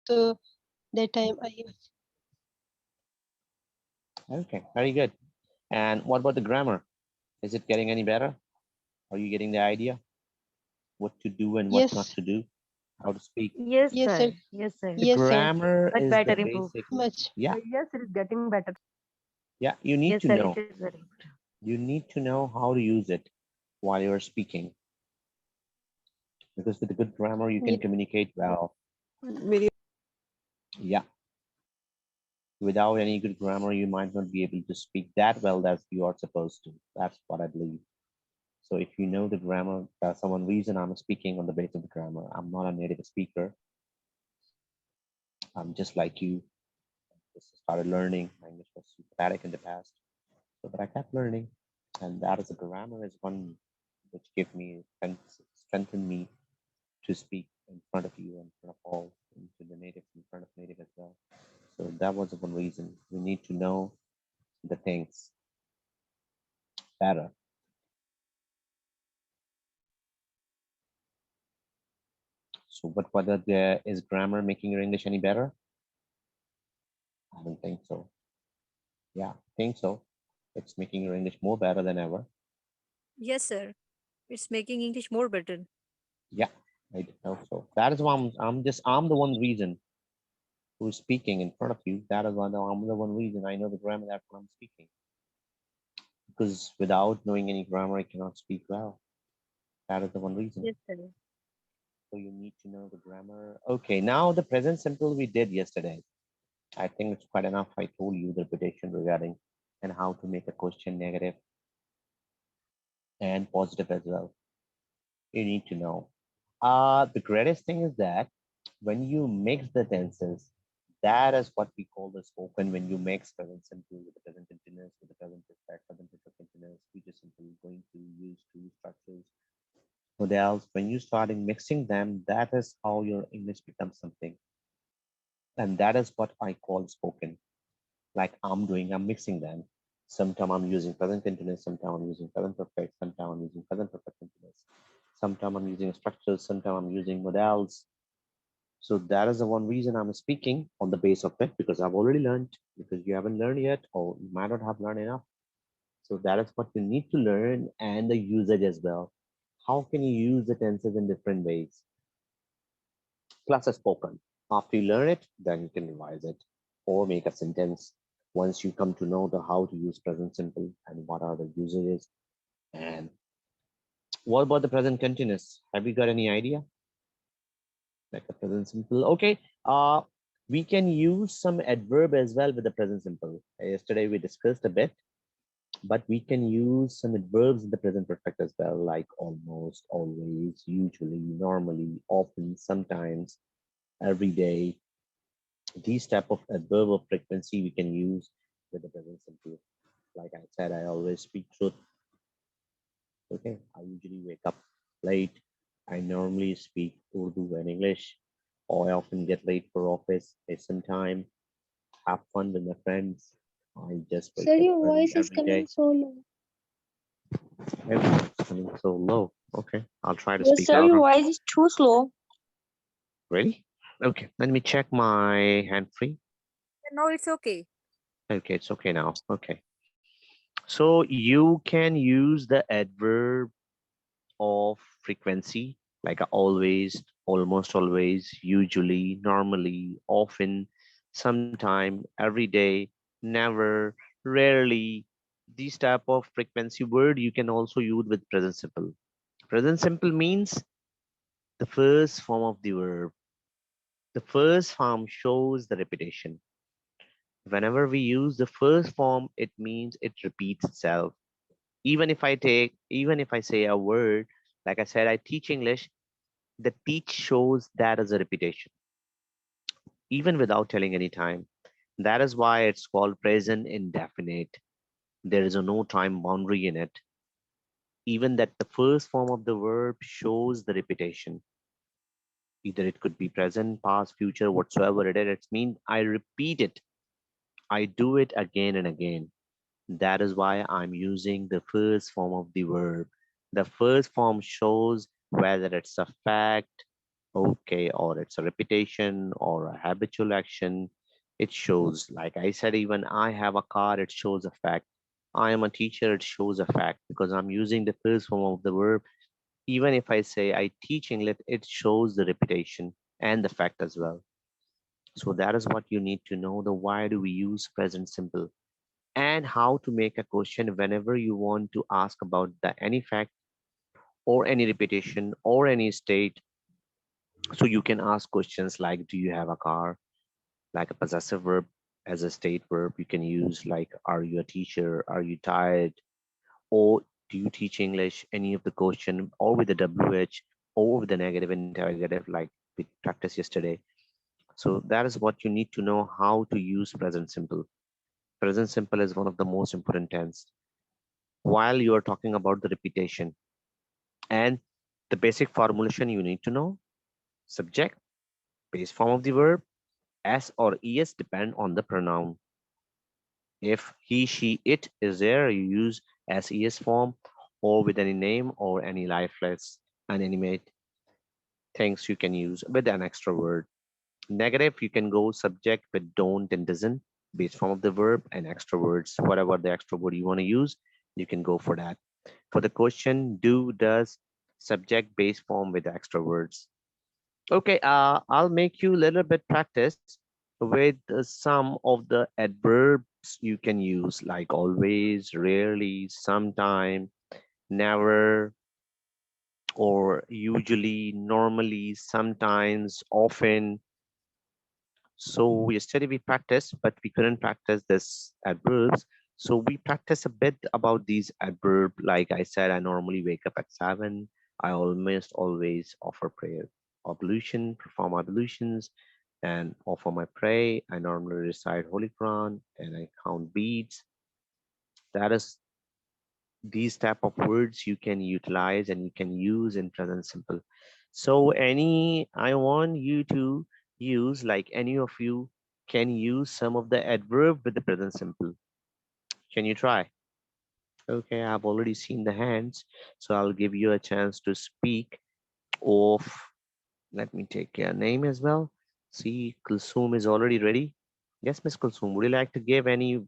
So that time I use. Okay, very good. And what about the grammar? Is it getting any better? Are you getting the idea what to do and what not Yes, to do? How to speak? Yes, yes, sir. sir. Yes, sir. The Yes, sir. grammar But is better the improve. basic. Much. Yeah, Yes, it is getting better. yeah. You need Yes, to sir. It know. is very good. You need to know how to use it while you're speaking, because with a good grammar you Yeah. can communicate well. Very. Yeah. Without any good grammar, you might not be able to speak that well as you are supposed to. That's what I believe. So if you know the grammar, that's the one reason I'm speaking on the basis of the grammar. I'm not a native speaker. I'm just like you. Just started learning. My English was super pathetic in the past. So, but I kept learning, and that is a grammar is one which gave me strengthened me to speak in front of you, in front of all, into the native, in front of native as well. So that was the one reason. We need to know the things better. So, but whether there is grammar making your English any better? I don't think so. Yeah, I think so. It's making your English more better than ever. Yes, sir. It's making English more better. Yeah, I know so. That is why I'm the one reason who's speaking in front of you. That is why I'm the one reason I know the grammar. That's why I'm speaking. Because without knowing any grammar, I cannot speak well. That is the one reason. Yes, sir. So you need to know the grammar. Okay, now the present simple we did yesterday. I think it's quite enough. I told you the repetition regarding and how to make a question negative and positive as well. You need to know. The greatest thing is that when you mix the tenses, that is what we call the spoken. When you mix present simple with the present continuous, with the present perfect, present perfect continuous, future simple, going to, use to, structures, models. When you starting mixing them, that is how your English becomes something, and that is what I call spoken. Like I'm doing, I'm mixing them. Sometimes I'm using present continuous, sometimes I'm using present perfect, sometimes I'm using present perfect continuous. Sometimes I'm using structures, sometimes I'm using models. So that is the one reason I'm speaking on the base of it, because I've already learned, because you haven't learned yet, or you might not have learned enough. So that is what you need to learn, and the usage as well. How can you use the tenses in different ways? Plus a spoken. After you learn it, then you can revise it or make a sentence once you come to know the how to use present simple and what are the usages. And what about the present continuous? Have you got any idea? Like the present simple. Okay. We can use some adverb as well with the present simple. Yesterday we discussed a bit, but we can use some adverbs in the present perfect as well, like almost, always, usually, normally, often, sometimes, every day. These type of adverb of frequency we can use with the present simple. Like I said, I always speak truth. Okay, I usually wake up late. I normally speak Urdu and English, or I often get late for office. Take some time, have fun with my friends. I just wake Sir, up your early voice is every coming day. so low. Everyone's coming so low. Okay, I'll try to Yes, speak sir, your louder. voice is too slow. Really? Okay, let me check my hand free. No, it's okay. Okay, it's okay now. Okay. So you can use the adverb of frequency, like always, almost always, usually, normally, often, sometime, every day, never, rarely. These type of frequency word you can also use with present simple. Present simple means the first form of the verb. The first form shows the repetition. Whenever we use the first form, it means it repeats itself. Even if I say a word, like I said, I teach English, the teach shows that as a repetition, even without telling any time. That is why it's called present indefinite. There is a no time boundary in it. Even that the first form of the verb shows the repetition. Either it could be present, past, future, whatsoever it is. It means I repeat it. I do it again and again. That is why I'm using the first form of the verb. The first form shows whether it's a fact, Okay, or it's a repetition or a habitual action. It shows, like I said, even I have a car, it shows a fact. I am a teacher, it shows a fact because I'm using the first form of the verb. Even if I say I teach English, it shows the repetition and the fact as well. So that is what you need to know, the why do we use present simple and how to make a question whenever you want to ask about the any fact or any repetition or any state. So you can ask questions like, do you have a car? Like a possessive verb as a state verb, you can use like, are you a teacher? Are you tired? Or do you teach English? Any of the question, or with the WH, or with the negative interrogative, like we practiced yesterday. So that is what you need to know how to use present simple. Present simple is one of the most important tense. While you are talking about the repetition and the basic formulation, you need to know subject, base form of the verb, S or ES depend on the pronoun. If he, she, it is there, you use SES form or with any name or any lifeless animate things you can use with an extra word. Negative, you can go subject with don't and doesn't, base form of the verb and extra words. Whatever the extra word you want to use, you can go for that. For the question, do, does, subject, base form with extra words. Okay, I'll make you a little bit practice with some of the adverbs you can use, like always, rarely, sometime, never, or usually, normally, sometimes, often. So yesterday we practiced, but we couldn't practice this adverbs. So we practice a bit about these adverb. Like I said, I normally wake up at 7. I almost always offer prayer, ablution, perform ablutions, and offer my pray. I normally recite Holy Quran and I count beads. That is these type of words you can utilize and you can use in present simple. So I want you to use, like any of you can use some of the adverb with the present simple. Can you try? Okay, I've already seen the hands, so I'll give you a chance to speak of, let me take your name as well. See, Kulsum is already ready. Yes, Miss Kulsum, would you like to give any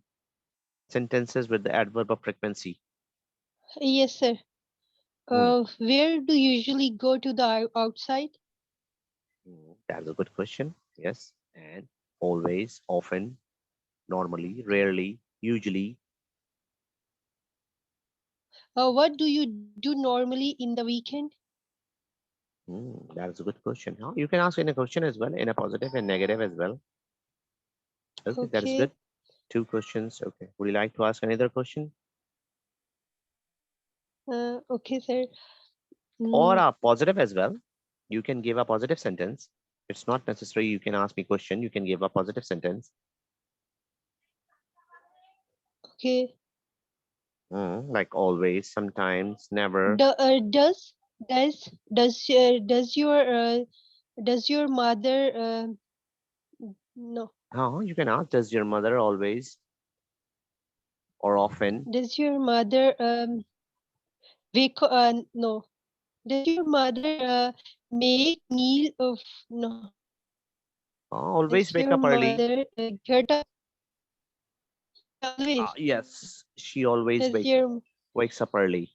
sentences with the adverb of frequency? Yes, sir. Hmm. Where do you usually go to the outside? That's a good question. Yes. And always, often, normally, rarely, usually. What do you do normally in the weekend? That is a good question. Huh? You can ask in a question as well, in a positive and negative as well. Okay, that is Okay. good. 2 questions. Okay. Would you like to ask another question? Okay, sir. Or Mm, a positive as well? You can give a positive sentence. It's not necessary you can ask me question. You can give a positive sentence. okay. Like always, sometimes, never. Do, does does your mother no You can ask, does your mother always or often? does your mother no does your mother make meal of no Always does wake your up early. mother get up always Yes, she always does your wakes up early.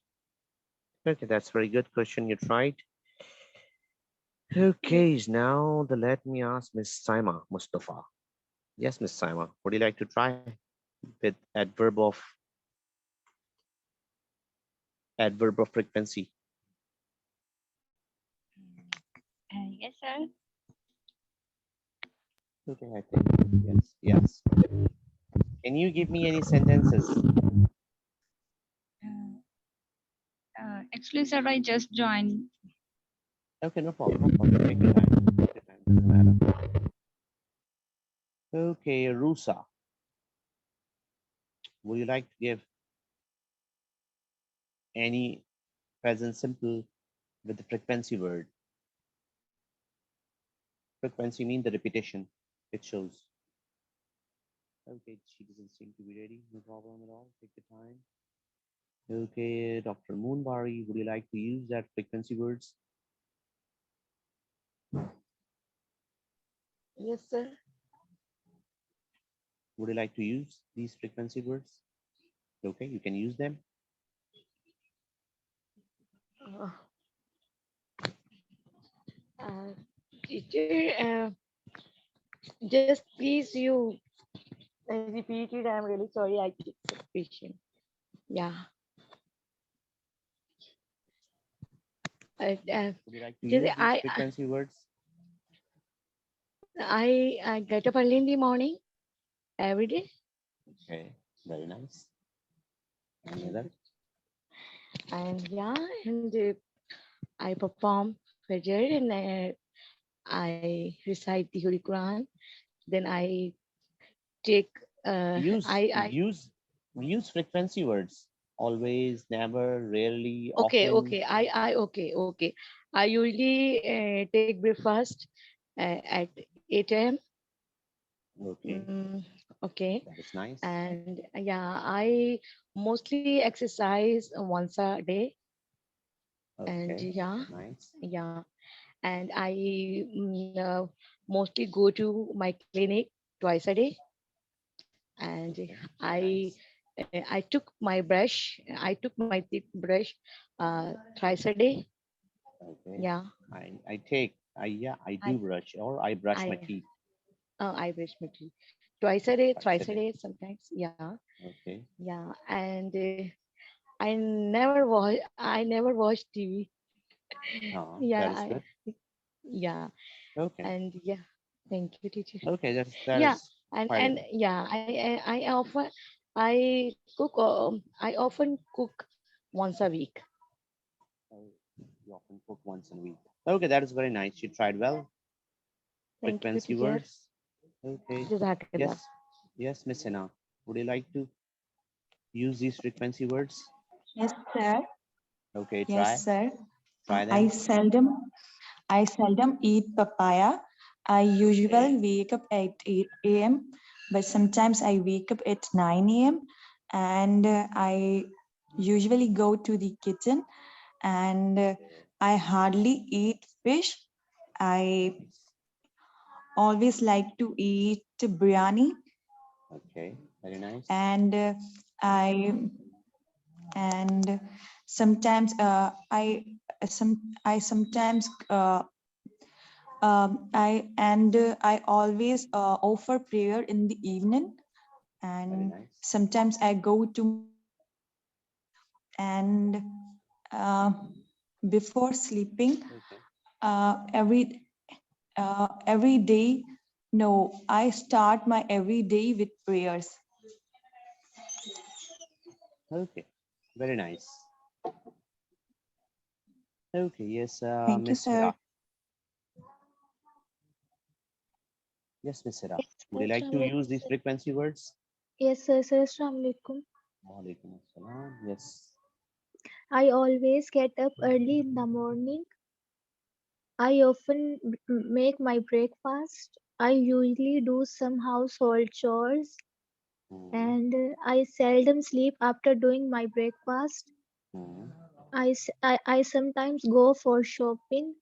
Okay, that's very good question. You tried. Okay, now let me ask Miss Saima Mustafa. Yes, Miss Saima, would you like to try with adverb of frequency? Yes, sir. Okay, I think yes. Can you give me any sentences? Uh, Actually, sir, I just joined. Okay, no problem, no problem. Take your time. Take your time. Doesn't matter. Okay, Rusa, would you like to give any present simple with the frequency word? Frequency means the repetition. It shows. Okay, she doesn't seem to be ready. No problem at all. Take your time. Okay, Dr. Moonbari, would you like to use that frequency words? Yes, sir. Would you like to use these frequency words? Okay, you can use them. Uh, Teacher, just please you repeat it. I'm really sorry. I keep so patient. Yeah. Would you like to Just use these frequency words? I get up early in the morning every day, Okay, very nice. Any other? and yeah, and I perform Fajr, and I recite the Holy Quran. Then I take Use I use frequency words. Always, never, rarely, okay, often. okay. Okay. I usually take breakfast at 8 a.m. Okay, Okay. that is nice. And yeah, I mostly exercise once a day. And Okay, yeah, nice. yeah. And I mostly go to my clinic twice a day. And Okay, very I nice. I took my brush. I took my teeth brush thrice a day. Okay, Yeah. I I do brush or I brush my I teeth I brush my teeth twice a day, twice a thrice a day. day sometimes. Yeah, Okay, yeah. And I never watch TV. that Yeah, is good. yeah. Okay, And yeah. Thank you, teacher. okay, that Yeah, is quite and enough. yeah, I often cook once a week. Oh, you often cook once a week. Okay, that is very nice. You tried well. Thank you, Frequency teacher. words. Okay. Jazakallah. Yes, yes, Miss Hina. Would you like to use these frequency words? Yes, sir. Okay, Yes, sir. try I them. seldom eat papaya. I usually wake up at 8 a.m., but sometimes I wake up at 9 a.m. and I usually go to the kitchen and I hardly eat fish. I always like to eat biryani Okay, very nice. and I and sometimes I sometimes I always offer prayer in the evening, Very and nice. sometimes I go to and uh, before sleeping Okay. uh, every day. No, I start my every day with prayers. Okay, very nice. Okay, yes, Thank you, Miss sir. Hira. Yes, Miss Hira. Yes, Would you like to Assalamualaikum, use these sir. frequency words? Yes, sir. Assalamualaikum. Walaikum assalam. Yes. I always get up early in the morning. I often make my breakfast. I usually do some household chores, Hmm. and I seldom sleep after doing my breakfast. Hmm. I sometimes go for shopping.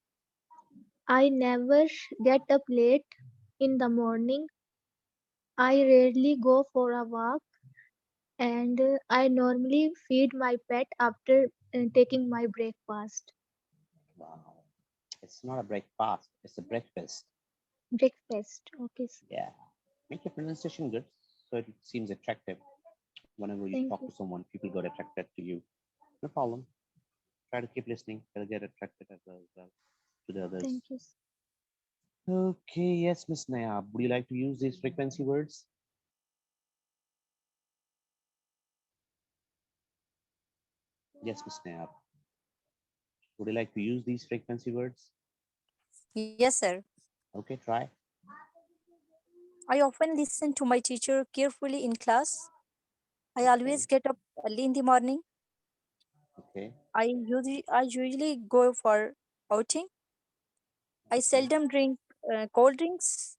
I never get up late in the morning. I rarely go for a walk, and I normally feed my pet after taking my breakfast. Wow. It's not a breakfast, it's a breakfast. Breakfast. Okay. Yeah. Make your pronunciation good so it seems attractive. Whenever you Thank talk you. to someone, people get attracted to you. No problem. Try to keep listening. They'll get attracted as well to the others. Thank you. Okay, yes, Miss Naya. Would you like to use these frequency words? Yes, Miss Naya. Would you like to use these frequency words? Yes, sir. Okay, try. I often listen to my teacher carefully in class. I always get up early in the morning. Okay. I usually go for outing. I Okay. seldom drink cold drinks.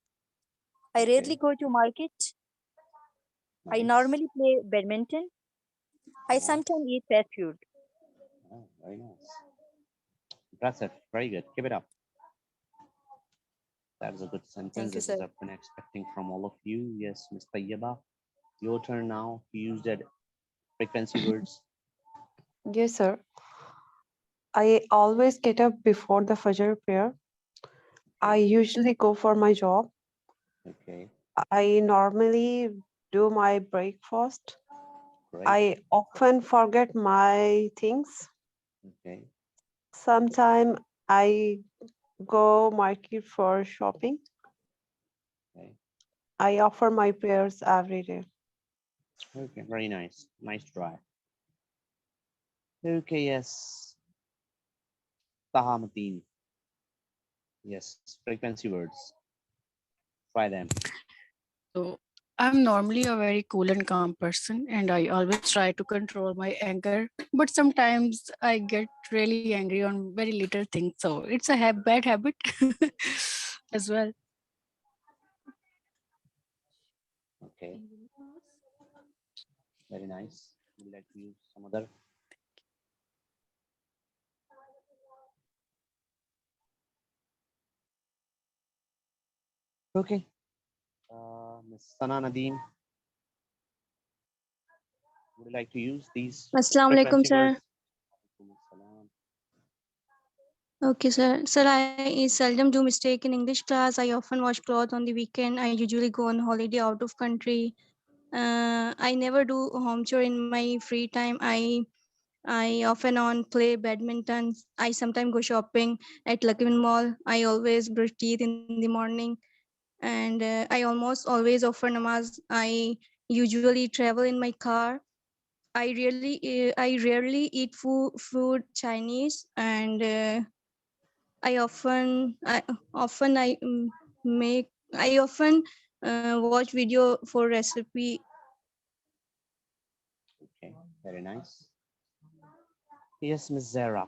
I Okay. rarely go to market. I Nice. normally play badminton. I Uh-huh. sometimes eat fast food. Oh, very nice. Impressive. Very good. Keep it up. That is a good sentence. you, This is sir. I've been expecting from all of you. Yes, Ms. Tayyaba, your turn now to use that frequency words. Yes, sir. I always get up before the Fajr prayer. I usually go for my job. Okay, I normally do my breakfast. great. I often forget my things. Okay, Sometimes I go market for shopping. okay, I offer my prayers every day. okay, very nice. Nice try. Okay, yes. Tahamuddin. Yes, frequency words. Try them. So I'm normally a very cool and calm person, and I always try to control my anger. But sometimes I get really angry on very little things. So it's a bad habit as well. Okay, very nice. Would you like to use some other? Okay. Ms. Sana Nadeem, would you like to use these Assalamu alaikum, frequency sir. words? Walaikum assalam. Okay, sir. Sir, I seldom do mistake in English class. I often wash clothes on the weekend. I usually go on holiday out of country. I never do home chore in my free time. I often on play badminton. I sometimes go shopping at Luckman Mall. I always brush teeth in the morning, and I almost always offer namaz. I usually travel in my car. I rarely eat food Chinese, and I often watch video for recipe. Okay, very nice. Yes, Ms. Zara,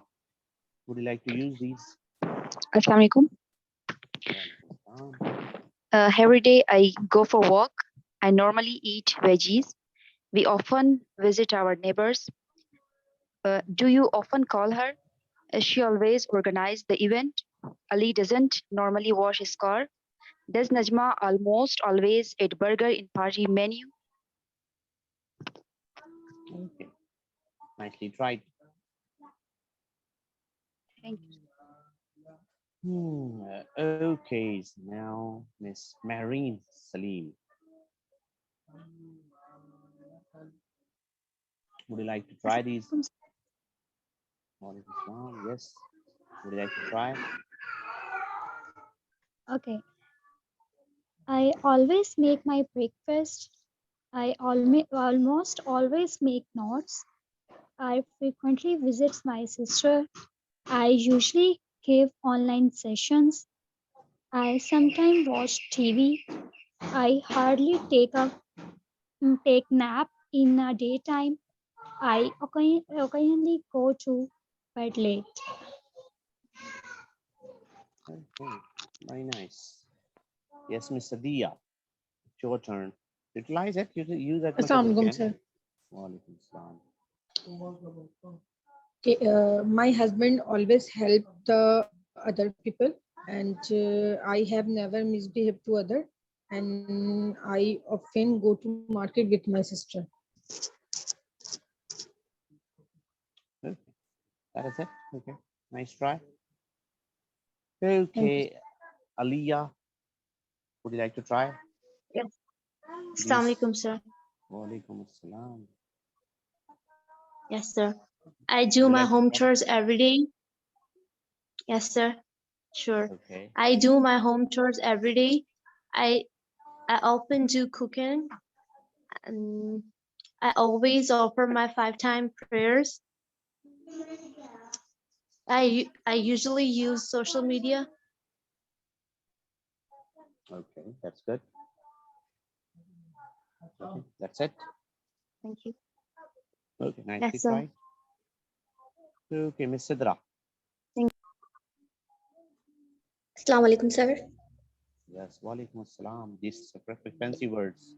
would you like to use these? Assalamu alaikum. Walaikum assalam. Every day I go for walk. I normally eat veggies. We often visit our neighbors. Do you often call her? She always organize the event. Ali doesn't normally wash his car. Does Najma almost always eat burger in party menu? Okay, nicely tried. Thank you. Okay, so now Miss Marine Salim. Would you like to try these? Walaikum assalam, yes. Would you like to try? Okay. I always make my breakfast. I almost always make notes. I frequently visit my sister. I usually give online sessions. I sometimes watch TV. I hardly take nap in the daytime. I occasionally go to bed late. Okay, very nice. Yes, Miss Sadia, it's your turn. Utilize it, use as much as Assalamu you alaikum, can. sir. Walaikum assalam. Okay, my husband always help the other people, and I have never misbehaved to other, and I often go to market with my sister. Okay, that is it. Okay, nice try. Okay, Aliyah, would you like to try? Yes. Please. Assalamu alaikum, sir. Walaikum assalam. Yes, sir. I do Would you my like to home try? chores every day. Yes, sir. Sure. Okay, I do my home chores every day. I often do cooking. And I always offer my 5-time prayers. I usually use social media. okay, that's good. Okay, that's it. Thank you. Okay, nicely Yes, sir. tried. Okay, Miss Sidra. Assalamu alaikum, sir. Yes, walaikum assalam. These frequency words.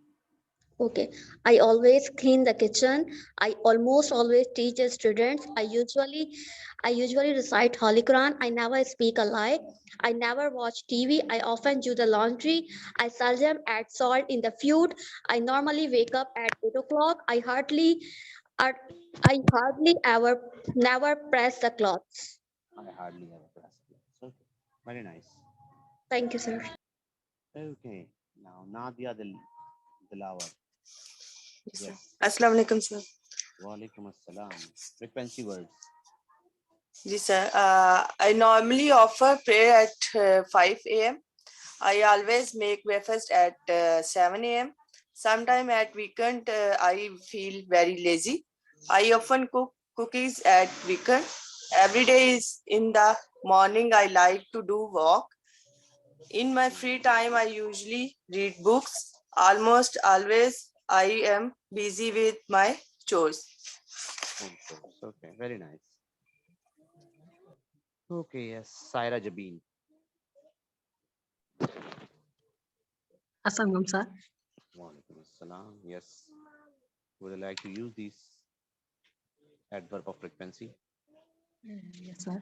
Okay, I always clean the kitchen. I almost always teach the students. I usually recite Holy Quran. I never speak a lie. I never watch TV. I often do the laundry. I seldom add salt in the food. I normally wake up at 8 o'clock. I- I hardly ever never press the clothes. I hardly ever press it. Okay, very nice. Thank you, sir. Okay, now Nadia Dilawar. Yes. Assalamu alaikum, sir. Walaikum assalam. Frequency words. Yes, sir. I normally offer prayer at 5 a.m. I always make breakfast at 7 a.m. Sometime at weekend, I feel very lazy. I often cook cookies at weekend. Every day is in the morning. I like to do walk. In my free time, I usually read books. Almost always, I am busy with my chores. Okay, very nice. Okay, yes, Saira Jabin. Assalamualaikum, sir. Walaikum assalam. Yes. Would you like to use this adverb of frequency? Yes, sir.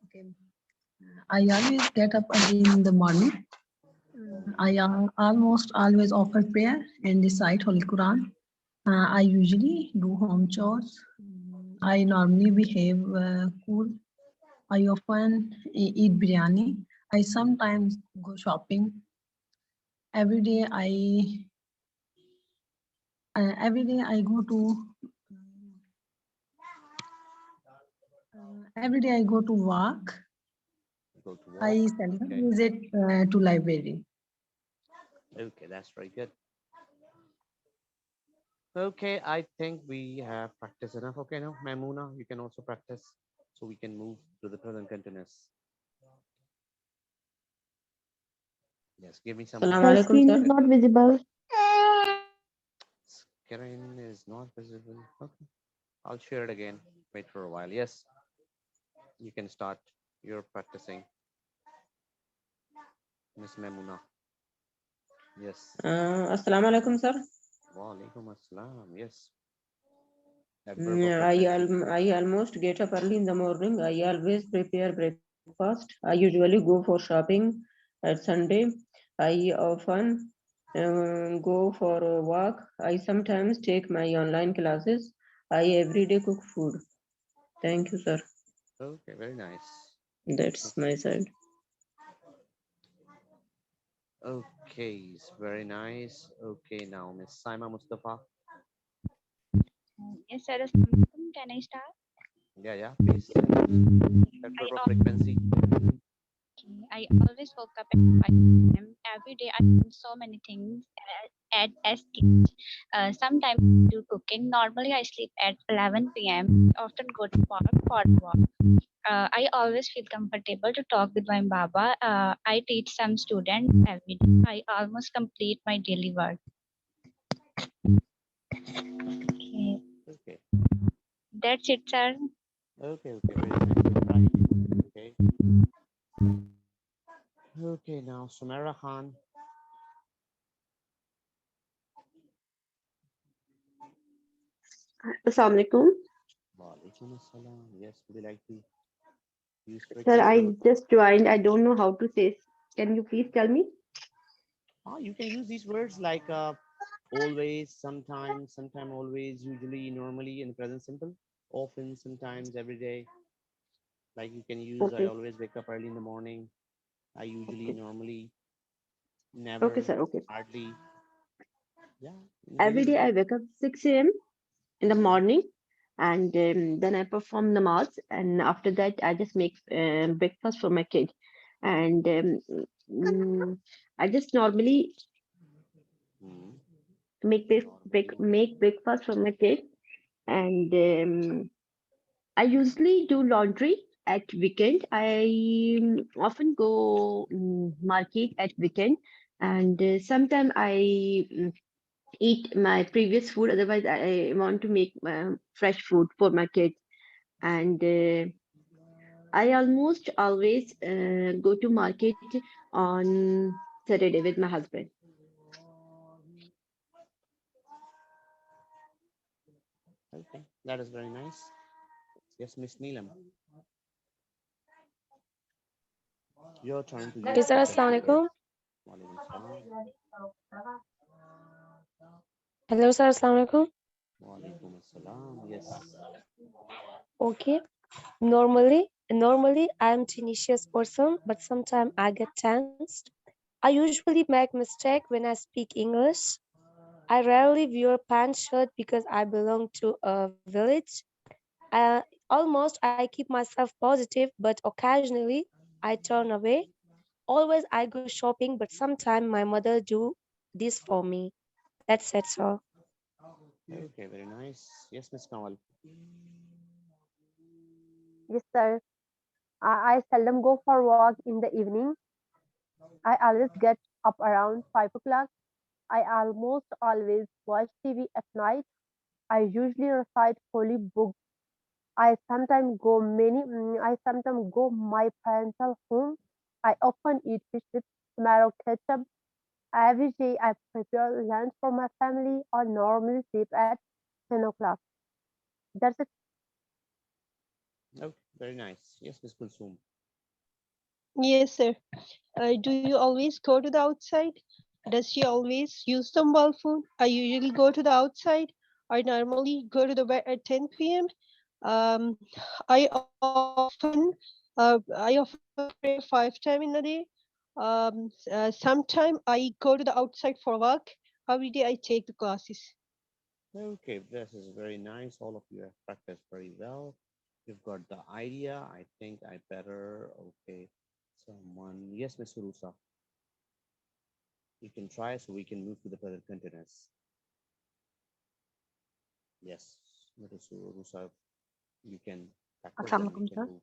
Okay. I always get up early in the morning. I almost always offer prayer and recite Holy Quran. I usually do home chores. I normally behave cool. I often eat biryani. I sometimes go shopping. Every day I go to every day I go to work. Go to walk. I seldom visit to library. Okay, that's very good. Okay, I think we have practiced enough. Okay, now, Maimuna, you can also practice so we can move to the present continuous. Yes, give me some. The screen is not visible. Screen is not visible. Okay, I'll share it again. Wait for a while. Yes, you can start your practicing. Miss Maimuna. Yes. Assalamu alaikum, sir. Walaikum assalam. Yes. I almost get up early in the morning. I always prepare breakfast. I usually go for shopping at Sunday. I often go for a walk. I sometimes take my online classes. I everyday cook food. Thank you, sir. Okay, very nice. That's my side. Okay, it's very nice. Okay, now Miss Saima Mustafa. Yes, sir. Assalamualaikum. Can I start? Yeah, please. Adverb of frequency. I always woke up at 5 a.m. Every day I do so many things as kids. Sometimes I do cooking. Normally I sleep at 11 p.m. I often go to park for a walk. I always feel comfortable to talk with my Baba. I teach some students every day. I almost complete my daily work. Okay. That's it, sir. Okay, very nice. Right. Okay. Okay, now Sumaira Khan. Assalamu alaikum. Walaikum assalam. Yes, would you like to use Sir, frequency? I just joined. I don't know how to say. Can you please tell me? You can use these words like always, sometimes, always, usually, normally, in present simple, often, sometimes, every day. Like you can use I Okay. always wake up early in the morning. I usually, normally, never, Okay, sir. Okay. hardly. Yeah. Every day I wake up 6 a.m. in the morning, and then I perform namaz, and after that I just make breakfast for my kid, and I just normally make breakfast for my kid, and I usually do laundry at weekend. I often go market at weekend, and sometimes I eat my previous food. Otherwise, I want to make fresh food for my kids, and I almost always go to market on Saturday with my husband. Okay, that is very nice. Yes, Miss Neelam. Your turn to Okay, use sir, the Assalamu festival. alaikum. Walaikum salam. Hello, sir, Assalamu alaikum. Walaikum assalam. Yes. Okay. Normally, I'm tenacious person, but sometimes I get tensed. I usually make mistake when I speak English. I rarely wear pants shirt because I belong to a village. Almost I keep myself positive, but occasionally I turn away. Always I go shopping, but sometimes my mother do this for me. That's it, sir. Okay, very nice. Yes, Miss Nawal. Yes, sir. I seldom go for walk in the evening. I always get up around 5 o'clock. I almost always watch TV at night. I usually recite holy books. I sometimes go my parents' home. I often eat fish with tomato ketchup. Every day I prepare lunch for my family or normally sleep at 10 o'clock. That's it. Okay, very nice. Yes, Miss Kulsum. Yes, sir. Do you always go to the outside? Does she always use the mobile phone? I usually go to the outside. I normally go to the bed at 10 p.m. Um, I often pray 5 times in a day. Sometime I go to the outside for work. Every day I take the classes. Okay, this is very nice. All of you have practiced very well. You've got the idea. I think I better, okay, someone, yes, Miss Rusa. You can try so we can move to the present continuous. Yes, Miss Rusa, you can practice, then we Assalamualaikum, can sir. move.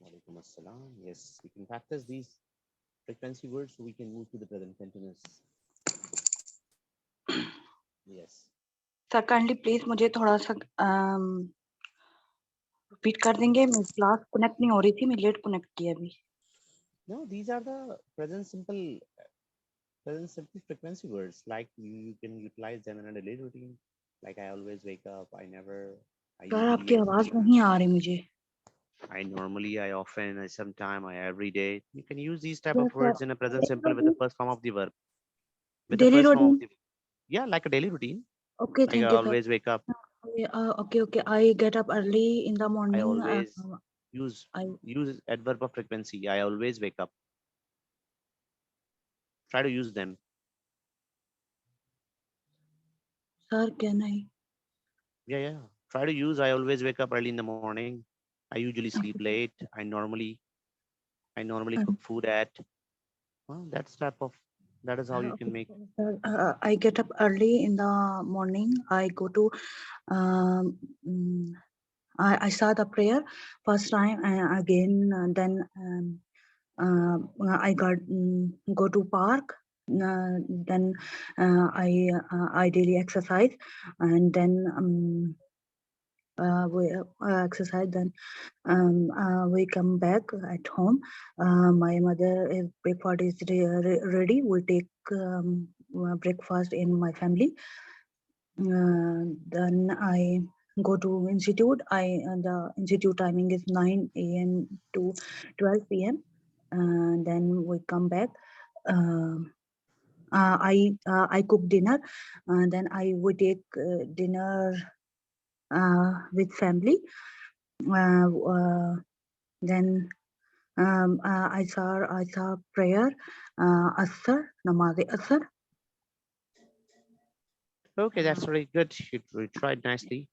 Walaikum assalam. Yes, we can practice these frequency words so we can move to the present continuous. Yes. Sir kindly please मुझे थोड़ा सा repeat कर देंगे मेरी class connect नहीं हो रही थी मैं लेट कनेक्ट किया अभी No, these are the present simple frequency words. Like you can utilize them in a daily routine. Like I always wake up. I never. I sir usually. आपकी I आवाज sleep. नहीं आ रही मुझे I normally. I often. I sometime. I every day. You can use these type yes of words in a present simple with the first form of the verb. With the daily first form of routine the. Yeah, like a daily routine. Okay Like I thank you sir always wake up. okay I get up early in the I morning always use I adverb of frequency. I always wake up. Try to use them. sir can I Yeah. Try to use. I always wake up early in the morning. I usually sleep late. I normally cook food at. Well, that is how you can okay, make. sir, I get up early in the morning I go to um, mm, I saw the prayer first time and again then I go to park. Then I daily exercise, and then we exercise. Then we come back at home. My mother, if breakfast is ready, we take breakfast in my family. Then I go to institute. The institute timing is 9 a.m. to 12 p.m. Then we come back. I cook dinner. Then I would take dinner with family. Then I saw prayer, Asr, Namaz Asr. Okay, that's very good. You tried nicely,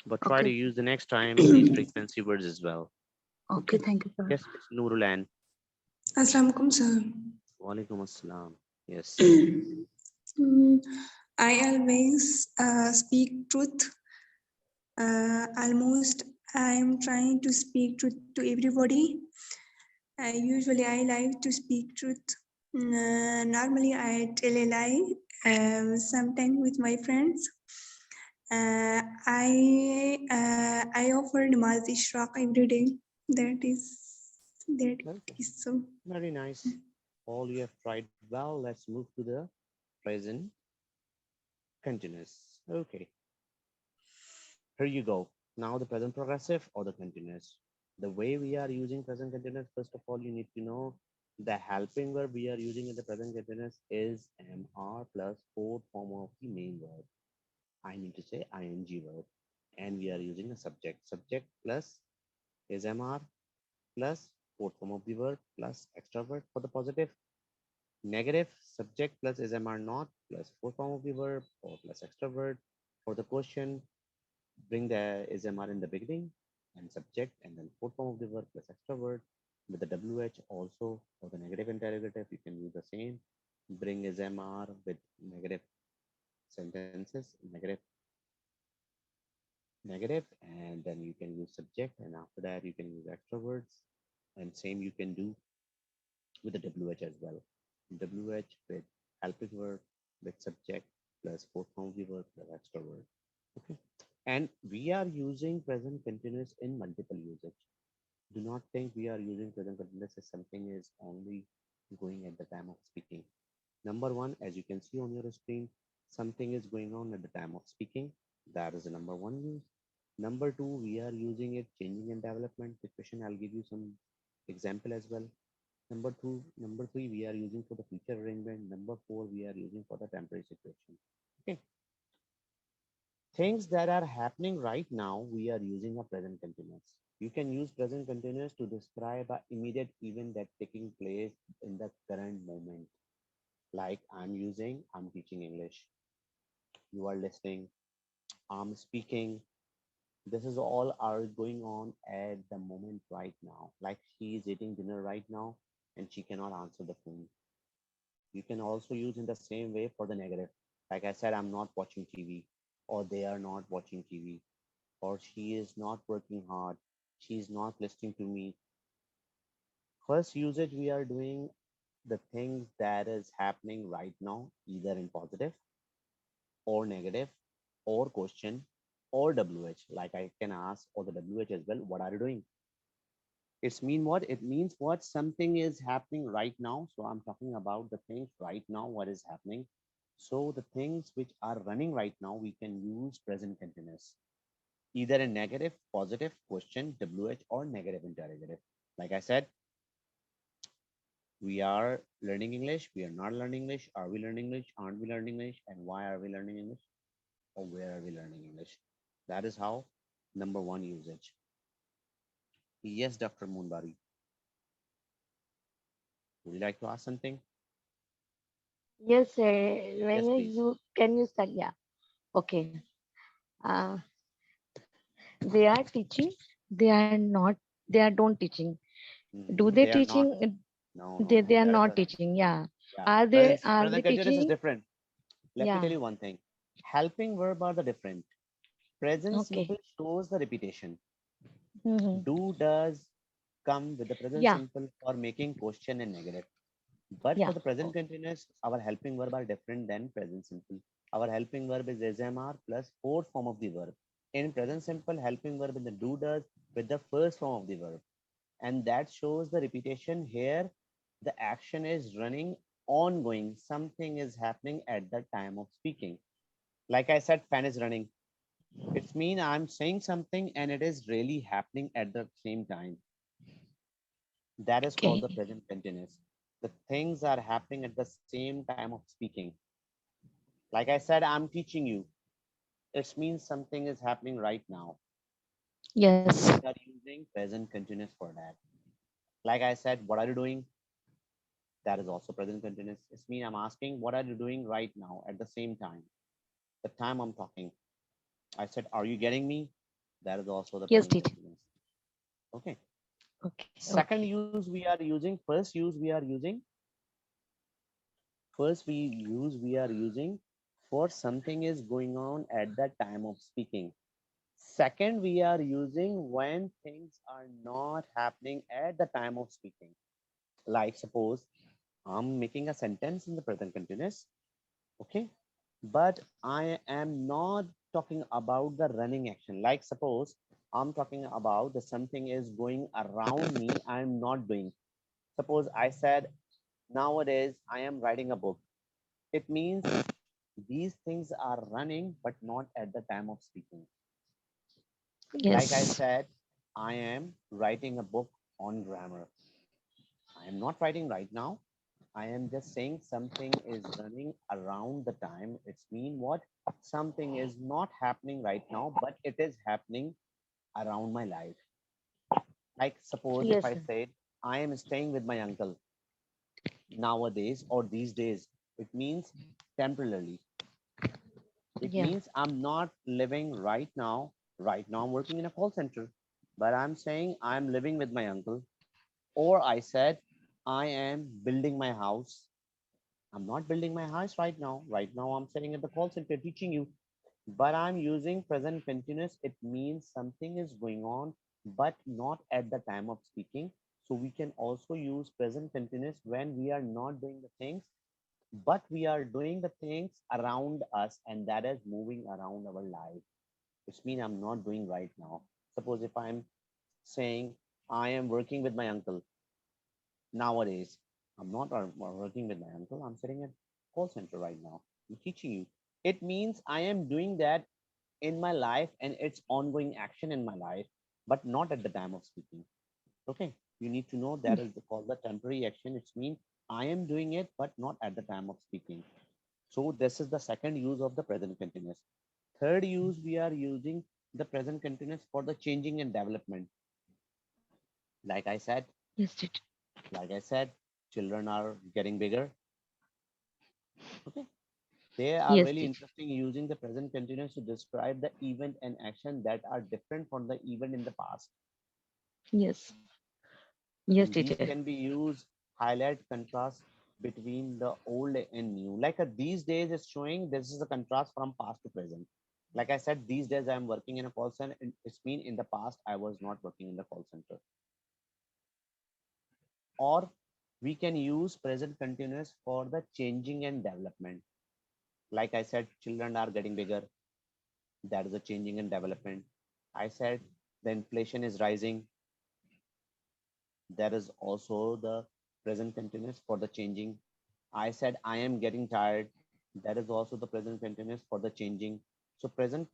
but try to Okay. use the next time these frequency words as well. Okay, thank you, sir. Yes, Miss Nurulan. Assalamualaikum, sir. Walaikum assalam. Yes. I always speak truth. Almost I am trying to speak truth to everybody. Usually I like to speak truth. Normally I tell a lie, sometimes with my friends. I offer namaz ishraq every day. That is so. Very nice. All you have tried well. Let's move to the present continuous. Okay. Here you go. Now the present progressive or the continuous. The way we are using present continuous, first of all, you need to know the helping verb we are using in the present continuous is MR plus fourth form of the main verb. I need to say ing verb. And we are using a subject. Subject plus is MR plus fourth form of the verb plus extra word for the positive. Negative subject plus is MR not plus fourth form of the verb or plus extra word for the question. Bring the is MR in the beginning and subject and then fourth form of the verb plus extra word with the WH also for the negative interrogative. You can use the same. Bring is MR with negative sentences, negative, and then you can use subject, and after that you can use extra words, and same you can do with the WH as well. WH with helping verb with subject plus fourth form of the verb plus extra word. Okay. And we are using present continuous in multiple usage. Do not think we are using present continuous as something is only going at the time of speaking. Number one, as you can see on your screen, something is going on at the time of speaking. That is the number one use. Number two, we are using it changing in development situation. I'll give you some example as well. Number three, we are using for the future arrangement. Number four, we are using for the temporary situation. Okay. Things that are happening right now, we are using a present continuous. You can use present continuous to describe an immediate event that's taking place in the current moment. Like I'm teaching English. You are listening. I'm speaking. This is all are going on at the moment right now. Like she is eating dinner right now and she cannot answer the phone. You can also use in the same way for the negative. Like I said, I'm not watching TV, or they are not watching TV, or she is not working hard. She is not listening to me. First usage, we are doing the things that is happening right now, either in positive or negative or question or WH. Like I can ask or the WH as well, what are you doing? It's mean what? It means what something is happening right now. So I'm talking about the things right now, what is happening. So the things which are running right now, we can use present continuous, either in negative, positive, question, WH, or negative interrogative. Like I said, we are learning English, we are not learning English, are we learning English, aren't we learning English, and why are we learning English, or where are we learning English? That is how number one usage. Yes, Dr. Moonbari. Would you like to ask something? Yes, Yes, when please. you can you start? Yeah. Okay. Uh, they are teaching. They are not. They are don't teaching. Do they They are not. teaching? No, no, They no. are That is not a teaching. Yeah. yeah. Are they? Are they Present continuous is teaching? different. Let me Yeah. tell you one thing. Helping verb are the different. Present simple Okay. shows the repetition. Mm-hmm. Do does come with the present Yeah. simple for making question and negative. But for Yeah. the present continuous, our helping verb are different than present simple. Our helping verb is SMR plus fourth form of the verb. In present simple, helping verb is the do does with the first form of the verb. And that shows the repetition here. The action is running ongoing. Something is happening at the time of speaking. Like I said, fan is running. It's mean I'm saying something and it is really happening at the same time. That is called the Okay. present continuous. The things are happening at the same time of speaking. Like I said, I'm teaching you. It means something is happening right now. Yes. We are using present continuous for that. Like I said, what are you doing? That is also present continuous. It's mean I'm asking, what are you doing right now at the same time? The time I'm talking. I said, are you getting me? That is also the Yes, present teacher. continuous. Okay. Okay. Second Okay. use we are using, first use we are using for something is going on at the time of speaking. Second, we are using when things are not happening at the time of speaking. Like suppose I'm making a sentence in the present continuous, okay? But I am not talking about the running action. Like suppose I'm talking about the something is going around me, I'm not doing. Suppose I said, nowadays I am writing a book. It means these things are running, but not at the time of speaking. Like I Yes. said, I am writing a book on grammar. I am not writing right now. I am just saying something is running around the time. It's mean what? Something is not happening right now, but it is happening around my life. Like suppose if Yes, I sir. said I am staying with my uncle nowadays or these days, it means temporarily. It Yeah. means I'm not living right now. Right now, I'm working in a call center, but I'm saying I'm living with my uncle. Or I said I am building my house. I'm not building my house right now. Right now, I'm sitting at the call center teaching you, but I'm using present continuous. It means something is going on, but not at the time of speaking. So we can also use present continuous when we are not doing the things, but we are doing the things around us, and that is moving around our life, which means I'm not doing right now. Suppose if I'm saying I am working with my uncle nowadays, I'm not working with my uncle. I'm sitting at call center right now. I'm teaching you. It means I am doing that in my life and it's ongoing action in my life, but not at the time of speaking. Okay, you need to know that is called the temporary action. It's mean I am doing it, but not at the time of speaking. So this is the second use of the present continuous. Third use, we are using the present continuous for the changing and development. Like I said, Yes, teacher. like I said, children are getting bigger. Okay, they are Yes, really teacher. interesting using the present continuous to describe the event and action that are different from the event in the past. Yes. Yes, And these teacher. can be used highlight contrast between the old and new. Like these days is showing this is a contrast from past to present. Like I said, these days I'm working in a call center. And it's mean in the past I was not working in the call center. Or we can use present continuous for the changing and development. Like I said, children are getting bigger. That is a changing and development. I said the inflation is rising. That is also the present continuous for the changing. I said I am getting tired. That is also the present continuous for the changing. So present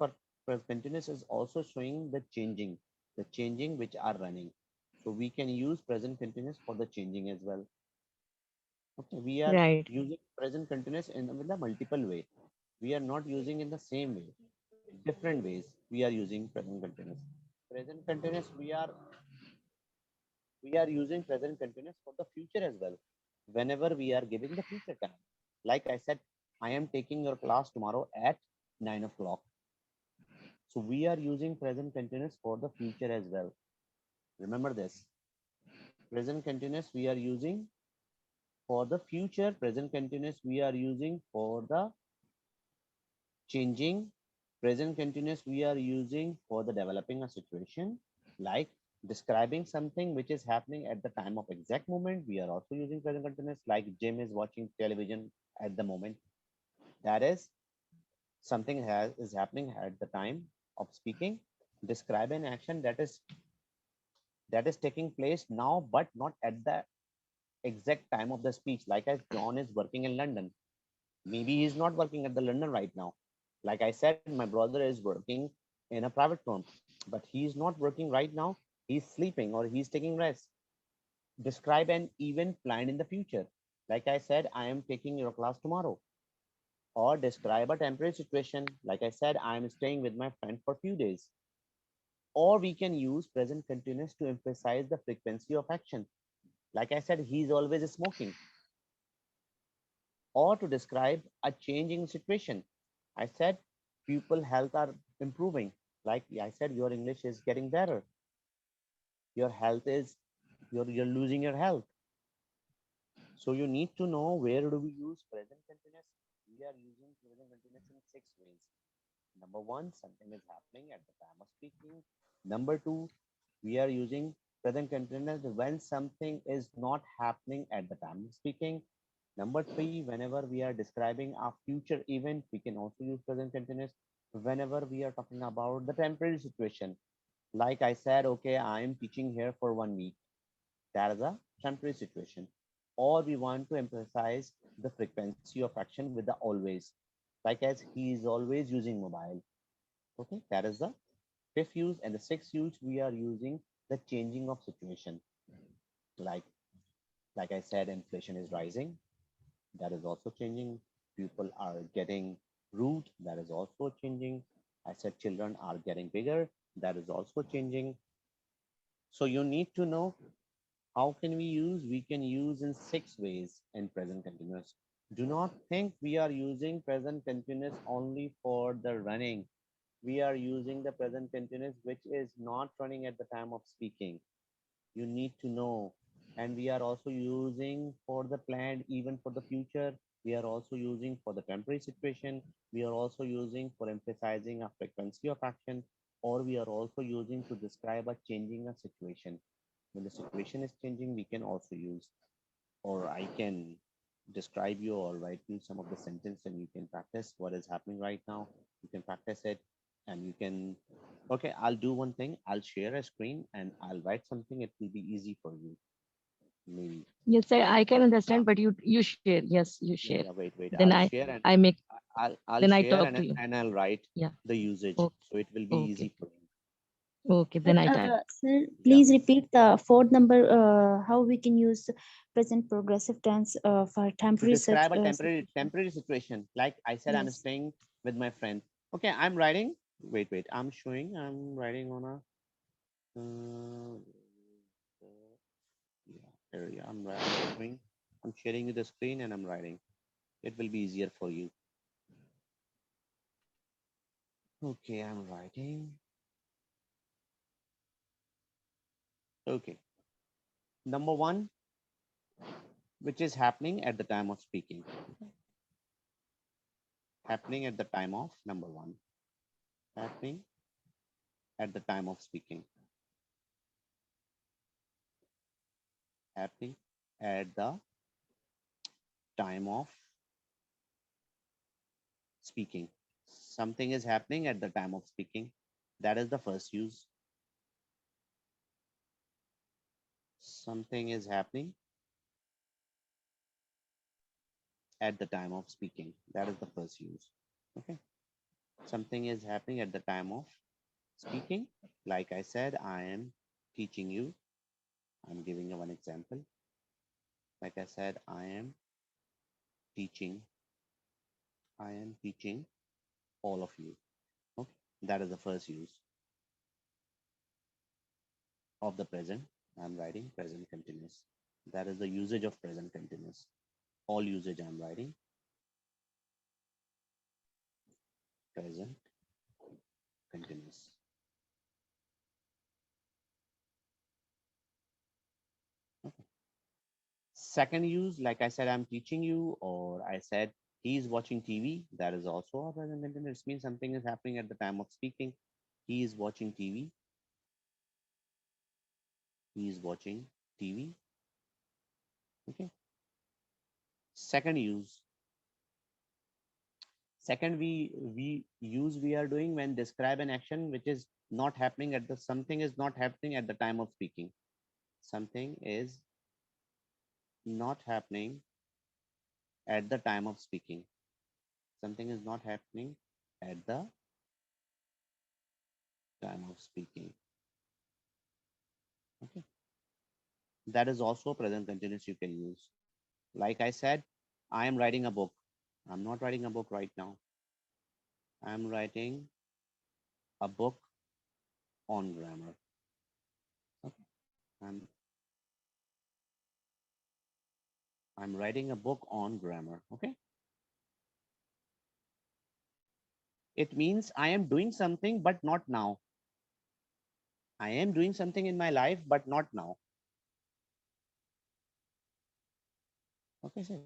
continuous is also showing the changing which are running. So we can use present continuous for the changing as well. Okay, we are Right. using present continuous in the multiple way. We are not using in the same way. Different ways we are using present continuous. Present continuous we are using present continuous for the future as well. Whenever we are giving the future time. Like I said, I am taking your class tomorrow at 9 o'clock. So we are using present continuous for the future as well. Remember this. Present continuous we are using for the future. Present continuous we are using for the changing. Present continuous we are using for the developing a situation, like describing something which is happening at the time of exact moment. We are also using present continuous, like Jim is watching television at the moment. That is something is happening at the time of speaking. Describe an action that is taking place now, but not at the exact time of the speech. Like as John is working in London, maybe he's not working at the London right now. Like I said, my brother is working in a private firm, but he's not working right now. He's sleeping or he's taking rest. Describe an event planned in the future. Like I said, I am taking your class tomorrow. Or describe a temporary situation. Like I said, I am staying with my friend for a few days. Or we can use present continuous to emphasize the frequency of action. Like I said, he's always smoking. Or to describe a changing situation. I said people health are improving. Like I said, your English is getting better. Your health is you're losing your health. So you need to know where do we use present continuous. We are using present continuous in 6 ways. Number one, something is happening at the time of speaking. Number two, we are using present continuous when something is not happening at the time of speaking. Number three, whenever we are describing a future event, we can also use present continuous. Whenever we are talking about the temporary situation, like I said, okay, I am teaching here for 1 week. That is a temporary situation. Or we want to emphasize the frequency of action with the always, like as he is always using mobile. Okay, that is the fifth use. And the sixth use, we are using the changing of situation. Like I said, inflation is rising. That is also changing. People are getting rude. That is also changing. I said children are getting bigger. That is also changing. So you need to know how can we use? We can use in 6 ways in present continuous. Do not think we are using present continuous only for the running. We are using the present continuous which is not running at the time of speaking. You need to know. And we are also using for the planned, even for the future. We are also using for the temporary situation. We are also using for emphasizing a frequency of action, or we are also using to describe a changing a situation. When the situation is changing, we can also use, or I can describe you or write you some of the sentence and you can practice what is happening right now. You can practice it and you can, okay, I'll do one thing. I'll share a screen and I'll write something. It will be easy for you. Maybe. Yes, sir, I can understand, but you share. Yes, you Yeah, share. yeah, wait. Then I'll share and I make I'll then I share talk to you. and I'll write Yeah. the usage. Okay. So it will be easy for you. Okay, then I type. Sir, please repeat the fourth number. How we can use present progressive tense for To temporary such. describe a temporary situation. Like I said, I'm Yes. staying with my friend. Okay, I'm writing. Wait. I'm showing. I'm writing on a. Yeah, I'm writing. I'm sharing you the screen and I'm writing. It will be easier for you. Okay, I'm writing. Okay. Number one, which is happening at the time of speaking. Happening at the time of number one. Happening at the time of speaking. Happening at the time of speaking. Something is happening at the time of speaking. That is the first use. Something is happening at the time of speaking. That is the first use. Okay. Something is happening at the time of speaking. Like I said, I am teaching you. I'm giving you one example. Like I said, I am teaching all of you. Okay. That is the first use of the present. I'm writing present continuous. That is the usage of present continuous. All usage I'm writing present continuous. Okay. Second use, like I said, I'm teaching you, or I said he's watching TV. That is also a present continuous. It means something is happening at the time of speaking. He is watching TV. He is watching TV. Okay. Second use. Second, we are doing when describe an action which is not happening at the something is not happening at the time of speaking. Something is not happening at the time of speaking. Something is not happening at the time of speaking. Okay. That is also present continuous you can use. Like I said, I am writing a book. I'm not writing a book right now. I'm writing a book on grammar. Okay. I'm writing a book on grammar. Okay. It means I am doing something, but not now. I am doing something in my life, but not now. Okay, so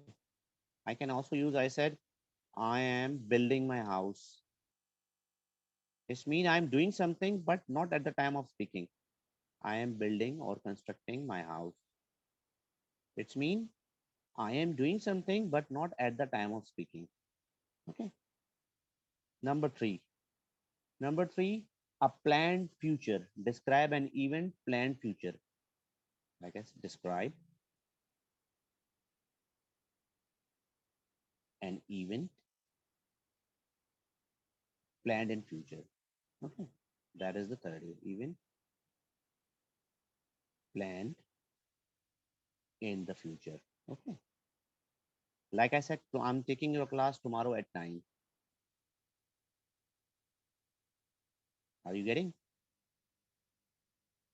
I can also use, I said, I am building my house. This means I'm doing something, but not at the time of speaking. I am building or constructing my house. It means I am doing something, but not at the time of speaking. Okay. Number three, a planned future. Describe an event, planned future. Like I said, describe an event planned in future. Okay. That is the third event. Planned in the future. Okay. Like I said, I'm taking your class tomorrow at 9. Are you getting?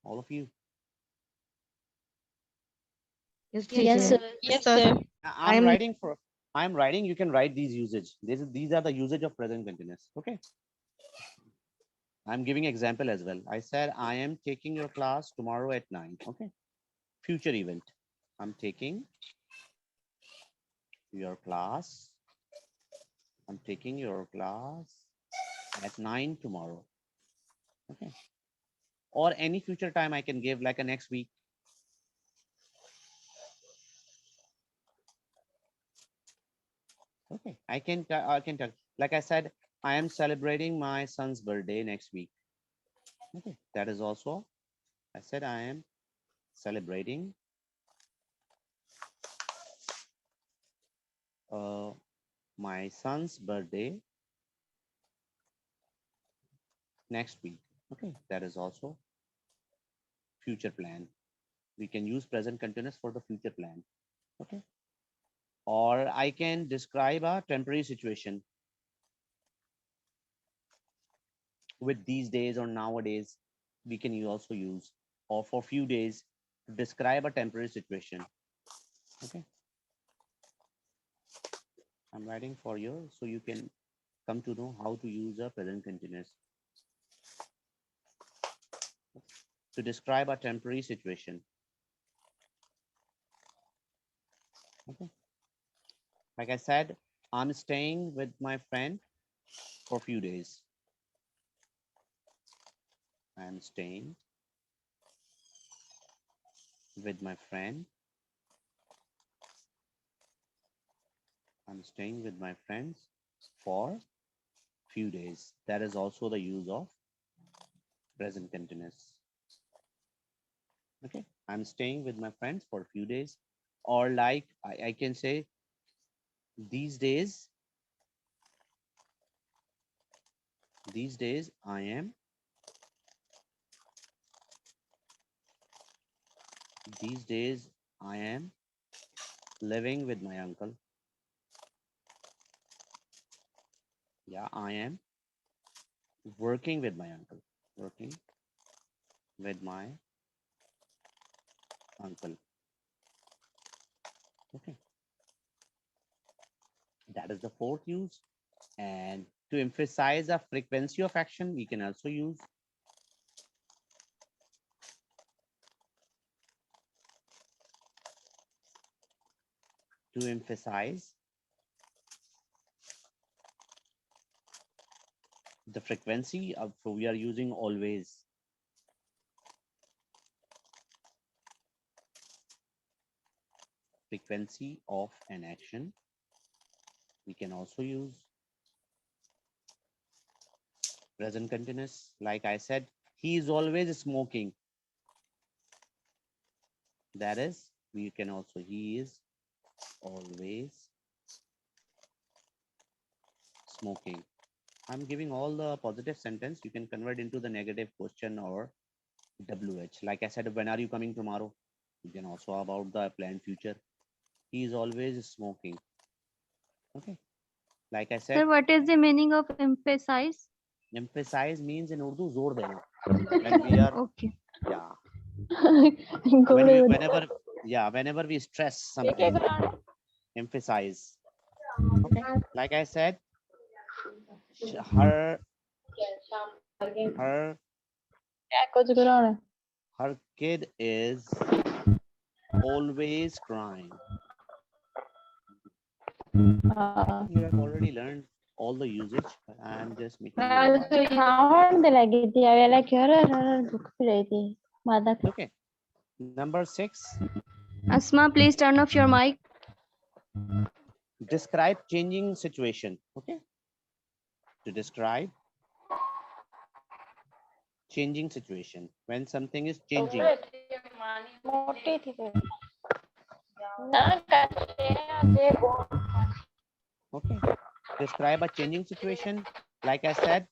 All of you? Yes, Yes, teacher. sir. Yes, sir. I'm writing, you can write these usage. These are the usage of present continuous. Okay. I'm giving example as well. I said, I am taking your class tomorrow at 9. Okay. Future event. I'm taking your class. I'm taking your class at 9 tomorrow. Okay. Or any future time I can give, like a next week. Okay. I can tell, like I said, I am celebrating my son's birthday next week. Okay. That is also, I said, I am celebrating my son's birthday next week. Okay, that is also future plan. We can use present continuous for the future plan. Okay, or I can describe a temporary situation with these days or nowadays. We can also use, or for few days, to describe a temporary situation. Okay, I'm writing for you so you can come to know how to use a present continuous to describe a temporary situation. Okay. Like I said, I'm staying with my friend for a few days. I'm staying with my friend. I'm staying with my friends for few days. That is also the use of present continuous. Okay, I'm staying with my friends for a few days, or like I can say these days I am living with my uncle. Yeah, I am working with my uncle. Working with my uncle. Okay. That is the fourth use. And to emphasize a frequency of action, we can also use to emphasize the frequency of, so we are using always. Frequency of an action. We can also use present continuous. Like I said, he is always smoking. That is, we can also, he is always smoking. I'm giving all the positive sentence. You can convert into the negative question or WH. Like I said, when are you coming tomorrow? You can also about the planned future. He is always smoking. Okay. Like I said, Sir, what is the meaning of emphasize? emphasize means in Urdu, zor dena. When we are, Okay. yeah. Good. Whenever we stress something, emphasize. Okay. Like I said, her kid is always crying. You have already learned all the usage, but I'm just making you revise. Okay. Number 6. Asma, please turn off your mic. Describe changing situation. Okay. To describe changing situation, when something is changing. Okay. Describe a changing situation. Like I said,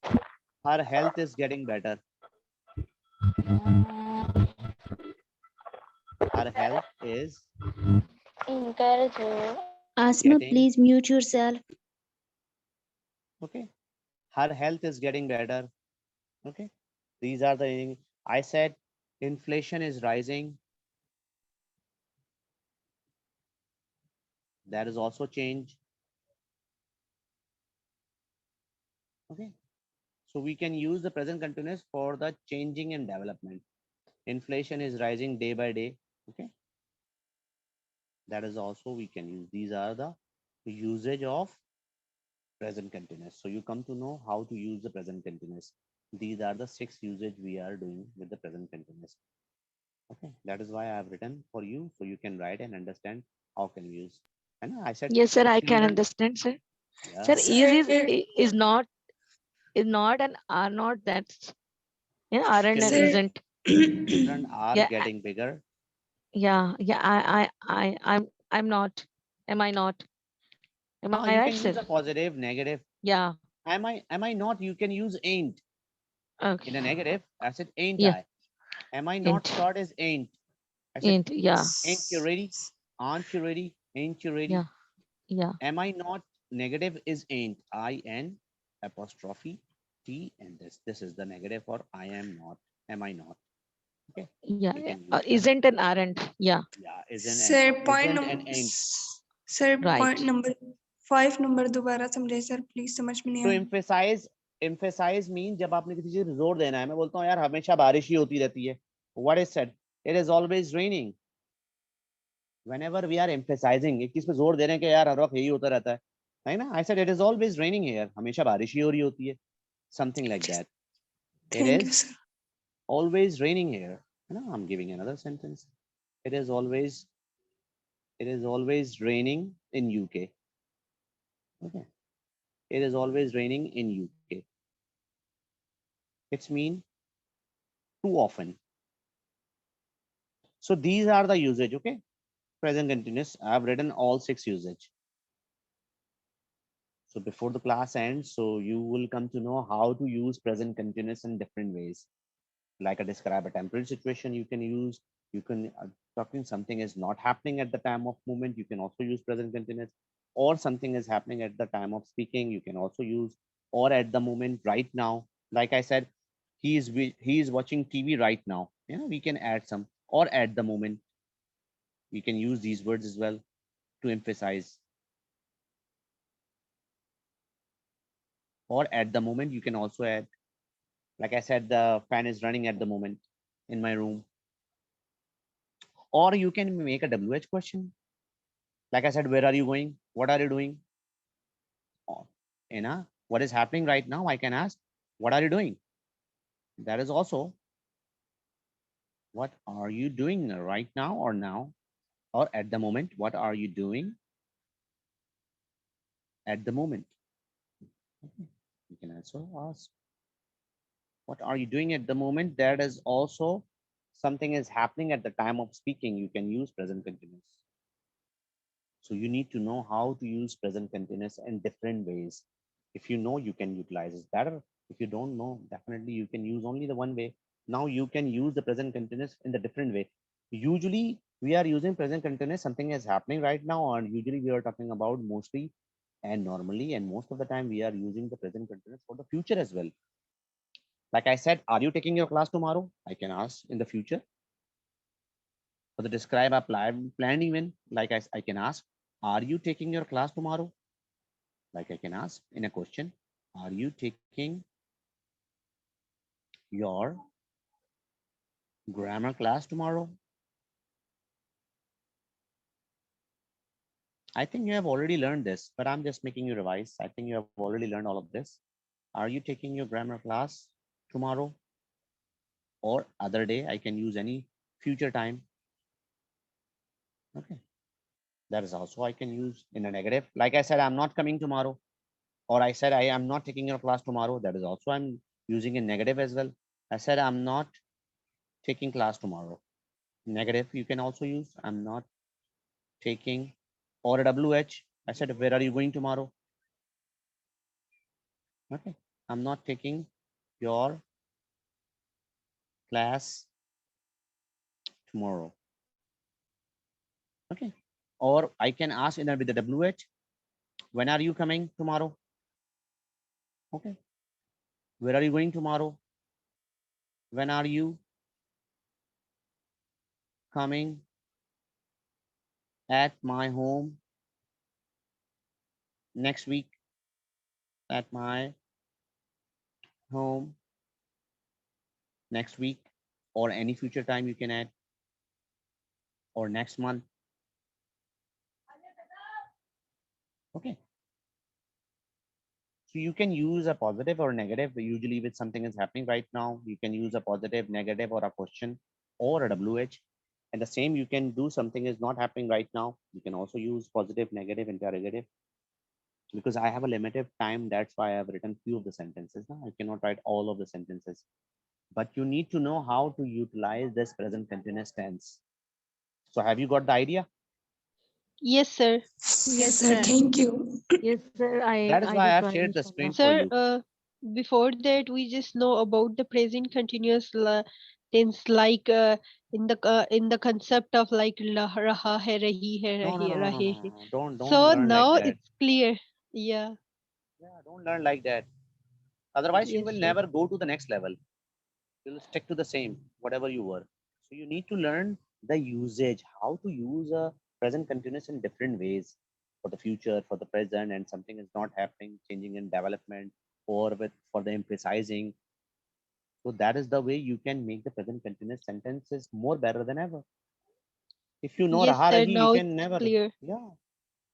her health is getting better. Her health is Encourage. Asma, getting, please mute yourself. okay. Her health is getting better. Okay. These are the, I said inflation is rising. That is also change. Okay. So we can use the present continuous for the changing and development. Inflation is rising day by day. Okay. That is also we can use. These are the usage of present continuous. So you come to know how to use the present continuous. These are the 6 usage we are doing with the present continuous. Okay, that is why I have written for you, so you can write and understand how can you use. And I said Yes, sir, 6 I can usage. understand, sir. Yeah. Sir, is not and are not, that's aren't and Children, isn't. children are Yeah, getting bigger. yeah, I'm not. Am I not? Am No, I you right, can sir? use a positive, negative. Yeah. Am I not? You can use ain't. Okay. In a negative, I said ain't Yeah. I. Am I not Ain't. short is ain't. I said Ain't. Yeah. ain't you ready? Aren't you ready? Ain't you ready? Yeah. Yeah. Am I not? Negative is ain't. I-N apostrophe T, and this is the negative for I am not. Am I not? Okay. Yeah. You can use that. Isn't and aren't. Yeah. Yeah, isn't Sir, and point isn't number. and ain't. Sir, Right. point number 5 number दोबारा समझे sir please समझ में नहीं तो आया emphasize mean जब आपने किसी चीज जोर देना है, मैं बोलता हूँ यार हमेशा बारिश ही होती रहती है. What is said? It is always raining. Whenever we are emphasizing, एक चीज पे जोर दे रहे हैं कि यार हर वक्त यही होता रहता है ना? I said it is always raining here. हमेशा बारिश ही हो रही होती है. Something like that. It Thank you, is sir. always raining here. No, I'm giving another sentence. It is always raining in UK. Okay. It is always raining in UK. It's mean too often. So these are the usage, okay? Present continuous. I've written all 6 usage. So before the class ends, so you will come to know how to use present continuous in different ways. Like a describe a temporary situation you can use. You can talking something is not happening at the time of movement. You can also use present continuous, or something is happening at the time of speaking. You can also use, or at the moment right now. Like I said, he is watching TV right now. You know, we can add some, or at the moment. We can use these words as well to emphasize. Or at the moment, you can also add, like I said, the fan is running at the moment in my room. Or you can make a WH question. Like I said, where are you going? What are you doing? What is happening right now? I can ask, what are you doing? That is also, what are you doing right now or now? Or at the moment, what are you doing at the moment? You can also ask, what are you doing at the moment? That is also something is happening at the time of speaking. You can use present continuous. So you need to know how to use present continuous in different ways. If you know, you can utilize it better. If you don't know, definitely you can use only the one way. Now you can use the present continuous in the different way. Usually we are using present continuous, something is happening right now, and usually we are talking about mostly and normally, and most of the time we are using the present continuous for the future as well. Like I said, are you taking your class tomorrow? I can ask in the future. For the describe a planned event, like I can ask, are you taking your class tomorrow? Like I can ask in a question, are you taking your grammar class tomorrow? I think you have already learned this, but I'm just making you revise. I think you have already learned all of this. Are you taking your grammar class tomorrow or other day? I can use any future time. Okay. That is also I can use in a negative. Like I said, I'm not coming tomorrow. Or I said, I am not taking your class tomorrow. That is also I'm using in negative as well. I said, I'm not taking class tomorrow. Negative, you can also use, I'm not taking, or a WH. I said, where are you going tomorrow? Okay, I'm not taking your class tomorrow. Okay. Or I can ask in with the WH, when are you coming tomorrow? Okay. Where are you going tomorrow? When are you coming at my home next week? At my home next week, or any future time you can add, or next month. Okay. So you can use a positive or negative. Usually with something is happening right now, you can use a positive, negative, or a question, or a WH. And the same, you can do something is not happening right now. You can also use positive, negative, interrogative. Because I have a limited time, that's why I have written few of the sentences. Now I cannot write all of the sentences. But you need to know how to utilize this present continuous tense. So have you got the idea? Yes, sir. Yes, sir. Thank you. Yes, sir. That is I why will I have try, shared the inshallah. screen for Sir, you. before that, we just know about the present continuous tense, like in the concept of like raha hai, rahi hai, No, no, no, no, no, rahe no, hai. no. Don't So learn like now that. it's clear. Yeah. Yeah, don't learn like that. Otherwise, you Yes, will sir. never go to the next level. You'll stick to the same, whatever you were. So you need to learn the usage, how to use a present continuous in different ways for the future, for the present, and something is not happening, changing in development, or with for the emphasizing. So that is the way you can make the present continuous sentences more better than ever. If you know Yes, raha sir. rahi, you Now can it's never. clear. Yeah,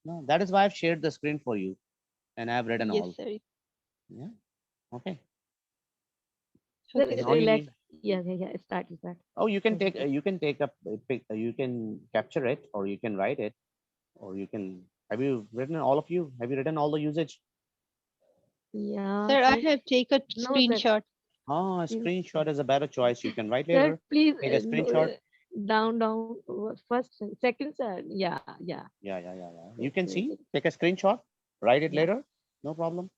no, that is why I've shared the screen for you, and I've written Yes, all. sir. Yeah. Okay. Sir, Okay, Now sir. you relax. need. Yeah. Start. Oh, you can take. Continue. You can take up. You can capture it, or you can write it, or you can. Have you written all of you? Have you written all the usage? Yeah, Sir, I sir. have taken a No, sir. screenshot. Ah, a Please, screenshot is a better choice. You can write sir, later. please, Take a no, screenshot. down. First, second, sir. Yeah. Yeah. You Yes, can sir. see. Take a screenshot. Write it Yeah. later. No problem.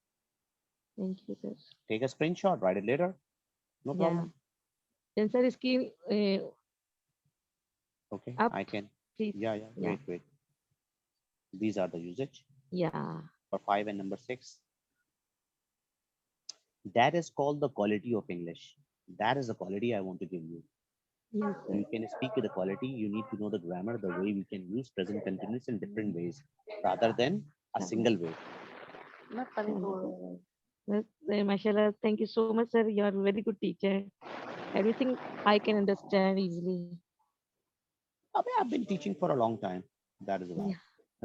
Thank you, sir. Take a screenshot. Write it later. No Yeah. problem. Then, sir, इसकी Okay. up, I can. please. Yeah. Yeah. Wait. These are the usage Yeah. for 5 and number 6. That is called the quality of English. That is the quality I want to give you. Yes, sir. You can speak with the quality. You need to know the grammar, the way we can use present continuous in different ways rather than a single way. Chalo. Yes, mashallah. Thank you so much, sir. You are a very good teacher. Everything I can understand easily. I mean, I've been teaching for a long time. That is why. Yeah.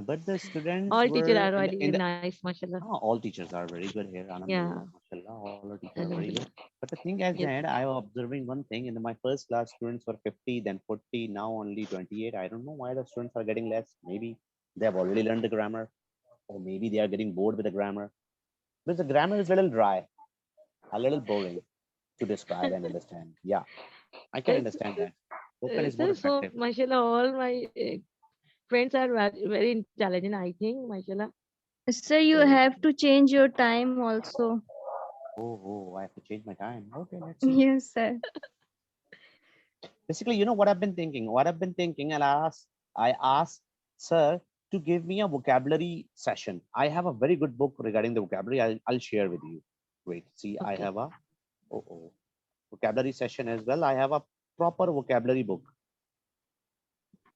But the students All teachers were are in very the nice, mashallah. all teachers are very good here. Yeah. Alhamdulillah, mashallah, all our teachers are very good. Alhamdulillah. But the thing at the Yes. end, I was observing one thing. In my first class, students were 50, then 40, now only 28. I don't know why the students are getting less. Maybe they have already learned the grammar, or maybe they are getting bored with the grammar. Because the grammar is a little dry, a little boring to describe and understand. Yeah, I can understand that. Spoken is more Sir, so effective. mashallah, all my friends are very intelligent, I think, mashallah. Sir, you have to change your time also. Oh, I have to change my time. Okay, let's see. Yes, sir. Basically, you know what I've been thinking? I asked sir to give me a vocabulary session. I have a very good book regarding the vocabulary. I'll share with you. Wait, see, I Okay. have a vocabulary session as well. I have a proper vocabulary book.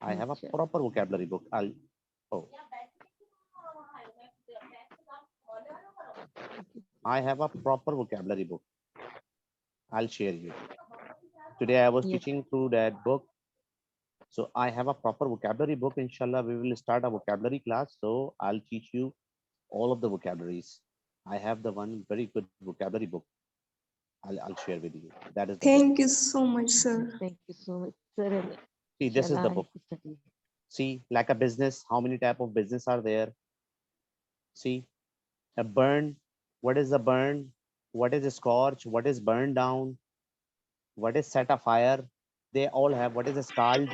I have a Acha. proper vocabulary book. I have a proper vocabulary book. I'll share you. Today I was Yes. teaching through that book. So I have a proper vocabulary book. Inshallah, we will start a vocabulary class. So I'll teach you all of the vocabularies. I have the one very good vocabulary book. I'll share with you. That is the book. Thank you so much, sir. Thank you so much, sir. And See, this is the inshallah, I book. will study. See, like a business, how many type of business are there? See, a burn. What is a burn? What is a scorch? What is burn down? What is set afire? They all have. What is a scald?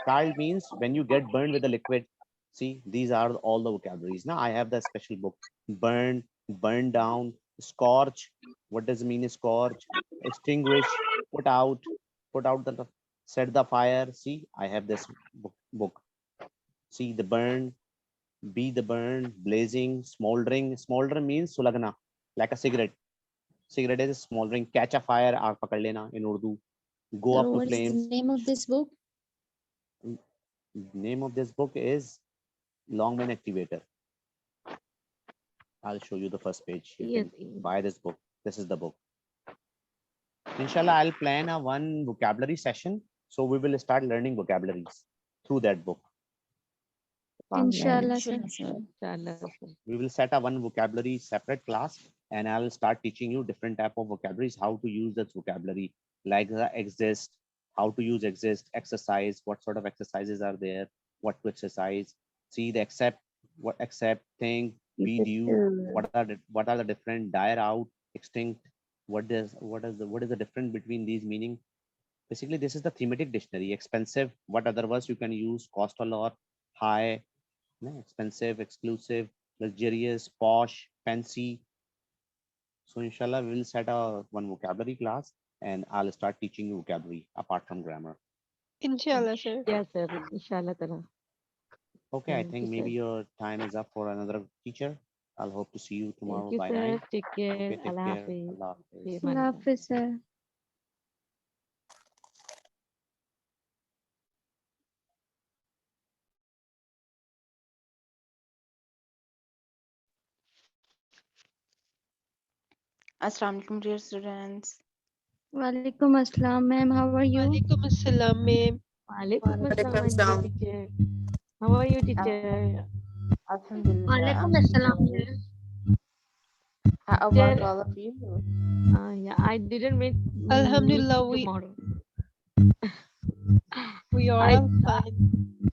Scald means when you get burned with a liquid. See, these are all the vocabularies. Now I have the special book. Burn, burn down, scorch. What does it mean scorch? extinguish, put out, the, set the fire. See, I have this book. See the burn, be the burn, blazing, smoldering. Smolder means sulagna, like a cigarette. Cigarette is smoldering. Catch a fire, aag pakad lena in Urdu. Go So up to what is the flames. name of this book? Name of this book is Longman Activator. I'll show you the first page. You Yes. can buy this book. This is the book. Inshallah, I'll plan a one vocabulary session. So we will start learning vocabularies through that book. Inshallah, sir. Inshallah, sir. We will set a one vocabulary separate class, and I'll start teaching you different type of vocabularies, how to use this vocabulary, like the exist, how to use exist, exercise, what sort of exercises are there, what to exercise, see the accept, what accept, think, be due, what are the different, dire out, extinct, what is the difference between these meaning. Basically, this is the thematic dictionary. Expensive, what other words you can use, cost a lot, high, expensive, exclusive, luxurious, posh, fancy. So inshallah, we will set a one vocabulary class, and I'll start teaching you vocabulary apart from grammar. Inshallah, sir. Yes, sir. Inshallah. Tala. Okay, I Thank think you, maybe sir. your time is up for another teacher. I'll hope to see you tomorrow Thank you, by sir. 9. Take care. Okay, take Allah care. Hafiz. Allah Hafiz. Fi Allah amanillah. Hafiz, sir. Assalamu alaikum, dear students. Walaikum assalam, ma'am. How are you? Walaikum assalam, ma'am. Walaikum assalam, Walaikum my dear salam. teacher. How are you, teacher? Alhamdulillah. Walaikum I'm assalam, good. ma'am. How about Teacher, all of you? yeah, I didn't meet Alhamdulillah, you tomorrow. we are I all fine.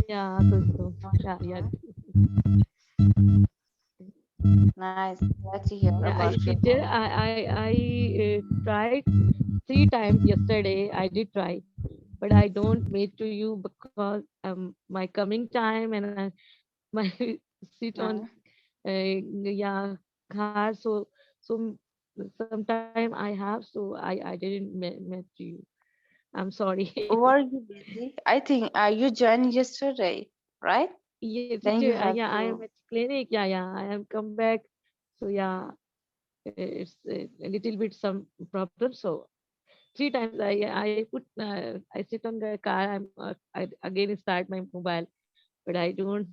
yeah, so yeah. Nice. Glad to hear Yeah, about your teacher, home. I tried 3 times yesterday. I did try, but I don't meet to you because my coming time and my sit on yeah car. So sometime I have, so I didn't met to you. I'm sorry. Were you busy? I think you joined yesterday, right? Yeah, Then you teacher. have Yeah, I am to. at clinic. Yeah, I am come back. So yeah, it's a little bit some problem. So 3 times I put I sit on the car. I again start my mobile, but I don't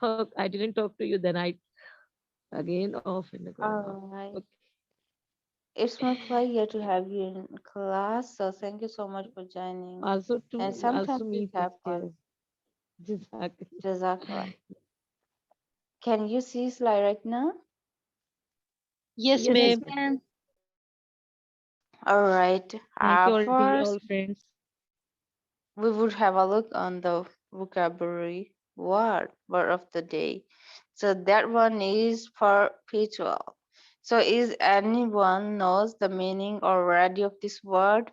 talk. I didn't talk to you. Then I again off in the car. All right. Okay. It's my pleasure to have you in class. So thank you so much for joining. Also And to sometimes also it me happens. teacher. Jazakallah. Jazakallah. Can you see slide right now? Yes, Yes, Yes, ma'am. teacher. ma'am. All right. Thank you all, dear First, all friends. we would have a look on the vocabulary word of the day. So that one is perpetual. So is anyone knows the meaning already of this word?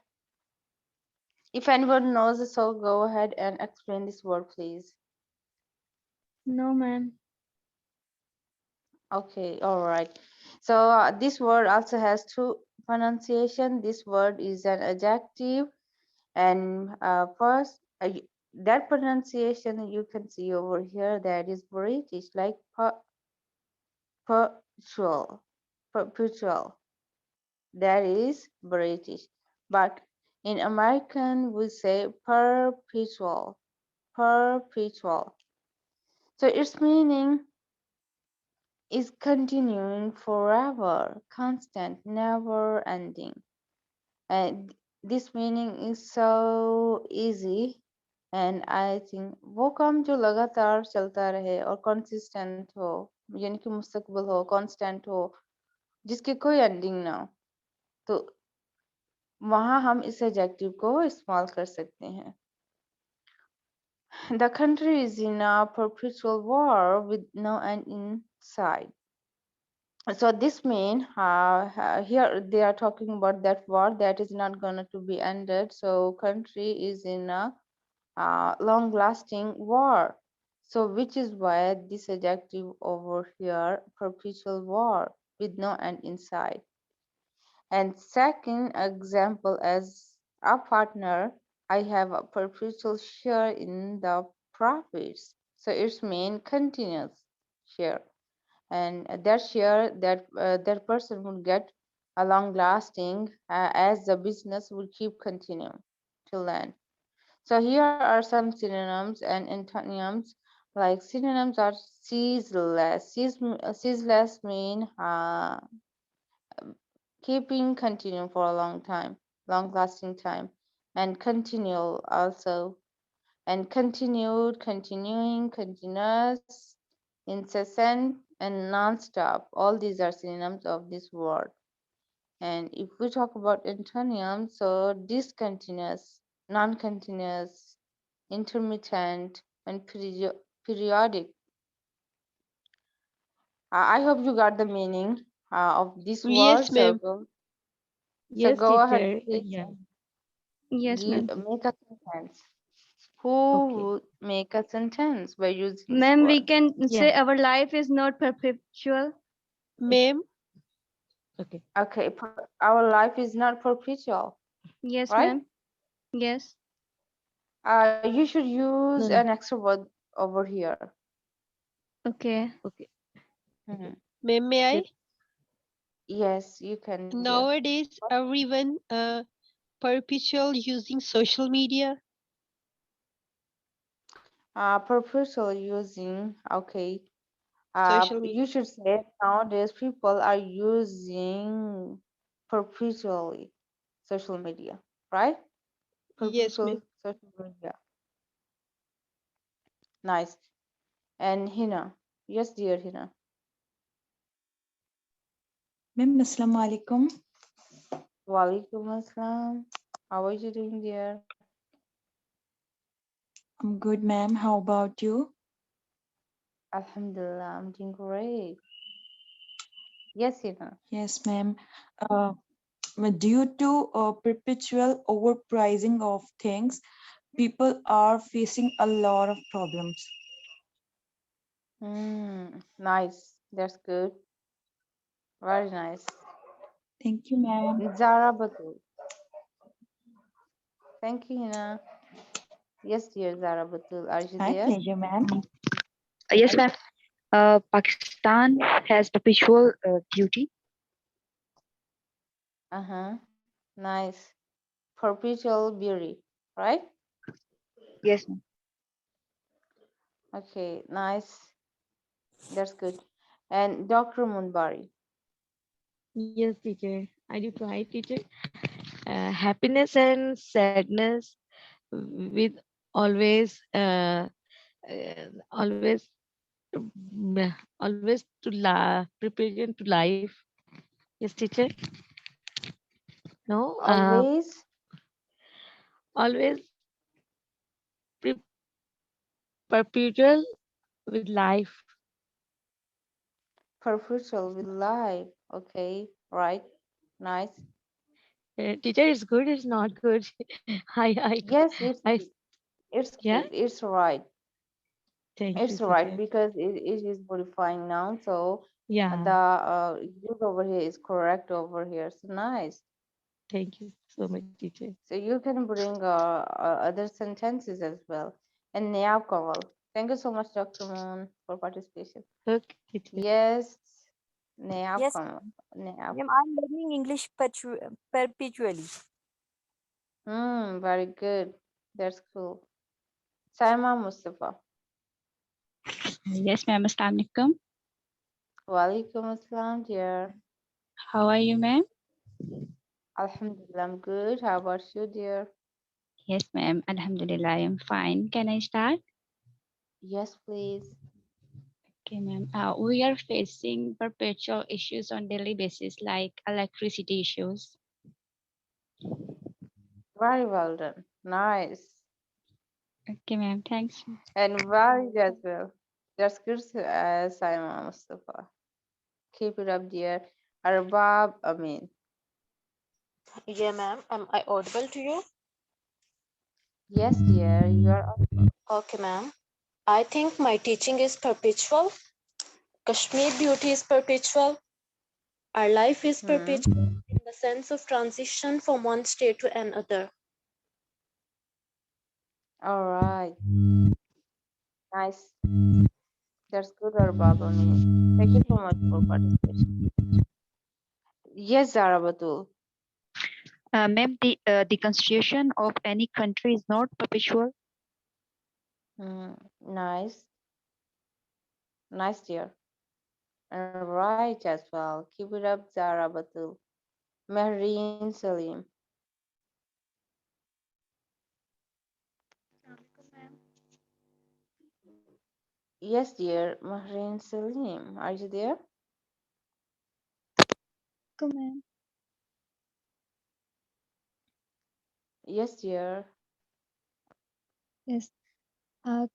If anyone knows, so go ahead and explain this word, please. No, ma'am. Okay, all right. So this word also has two pronunciation. This word is an adjective, and first that pronunciation you can see over here, that is British, like perpetual, perpetual. That is British, but in American we say perpetual, perpetual. So its meaning is continuing forever, constant, never ending. And this meaning is so easy, and I think वो काम जो लगातार चलता रहे और consistent हो, यानी कि मुस्तकबिल हो, constant हो, जिसकी कोई ending ना हो, तो वहाँ हम इस adjective को इस्तेमाल कर सकते हैं. The country is in a perpetual war with no end in sight. So this means here they are talking about that war that is not going to be ended. So country is in a long-lasting war. So which is why this adjective over here, perpetual war with no end in sight. And second example, as a partner, I have a perpetual share in the profits. So it's mean continuous share, and that share that person will get a long lasting as the business will keep continuing till then. So here are some synonyms and antonyms. Like synonyms are ceaseless. Ceaseless mean keeping continuing for a long time, long lasting time, and continual also, and continued, continuing, continuous, incessant, and non-stop. All these are synonyms of this word. And if we talk about antonyms, so discontinuous, non-continuous, intermittent, and periodic. I hope you got the meaning of this word. Yes, ma'am. So Yes, go ahead, teacher. please. Yeah. Yes, ma'am. Make a sentence. Who Okay. would make a sentence by using this Ma'am, we word? can Yeah. say our life is not perpetual. Ma'am. Okay. Okay, our life is not perpetual, Yes, right? ma'am. Yes. You should use No. an extra word over here. Okay. Okay. Mhm. Ma'am, may I? Yes, you can, dear. Nowadays, everyone perpetual using social media. Perpetual using, okay. Social media. You should say nowadays people are using perpetually social media, right? Yes, ma'am. Perpetual social media. Nice. And Hina. Yes, dear Hina. Ma'am, Assalamu alaikum. Walaikum assalam. How are you doing, dear? I'm good, ma'am. How about you? Alhamdulillah, I'm doing great. Yes, Hina. Yes, ma'am. Due to perpetual overpricing of things, people are facing a lot of problems. Nice. That's good. Very nice. Thank you, ma'am. Zara Batul. Thank you, Hina. Yes, dear Zara Batul. Are you My there? pleasure, ma'am. Yes, ma'am. Pakistan has perpetual beauty. Uh-huh. Nice. Perpetual beauty, right? Yes, ma'am. Okay, nice. That's good. And Dr. Munbari. Yes, teacher. I do try, teacher. Happiness and sadness with always, always, always to preparing to life. Yes, teacher. No, Always always perpetual with life. perpetual with life. Okay, right. Nice. Teacher is good. It's not good. Yes, it's I, good. It's yeah. good. It's right. Thank you, It's right teacher. because it is modifying noun, so Yeah. the use over here is correct over here. So nice. Thank you so much, teacher. So you can bring other sentences as well. And Nayab Kamal. Thank you so much, Dr. Moon, for participation. Okay, teacher. Yes, Nayab Yes, Kamal. Nayab. ma'am, I'm learning English perpetually. Very good. That's cool. Saima Mustafa. Yes, ma'am. Assalamualaikum. Walaikum assalam, dear. How are you, ma'am? Alhamdulillah, I'm good. How about you, dear? Yes, ma'am. Alhamdulillah, I am fine. Can I start? Yes, please. Okay, ma'am. We are facing perpetual issues on daily basis, like electricity issues. Very well done. Nice. Okay, ma'am. Thanks. And very as well. That's good, Saima Mustafa. Keep it up, dear. Arbab Amin. Yeah, ma'am. Am I audible to you? Yes, dear. You are up. Okay, ma'am. I think my teaching is perpetual. Kashmir beauty is perpetual. Our life is perpetual in the sense of transition from one state to another. All right. Nice. That's good, Arbabani. Thank you so much for participation. Yes, Zara Batul. Ma'am, the constitution of any country is not perpetual. Nice. Nice, dear. And right as well. Keep it up, Zara Batul. Mehreen Salim. Yes, dear. Mehreen Salim. Are you there? Come on. Yes, dear. Yes.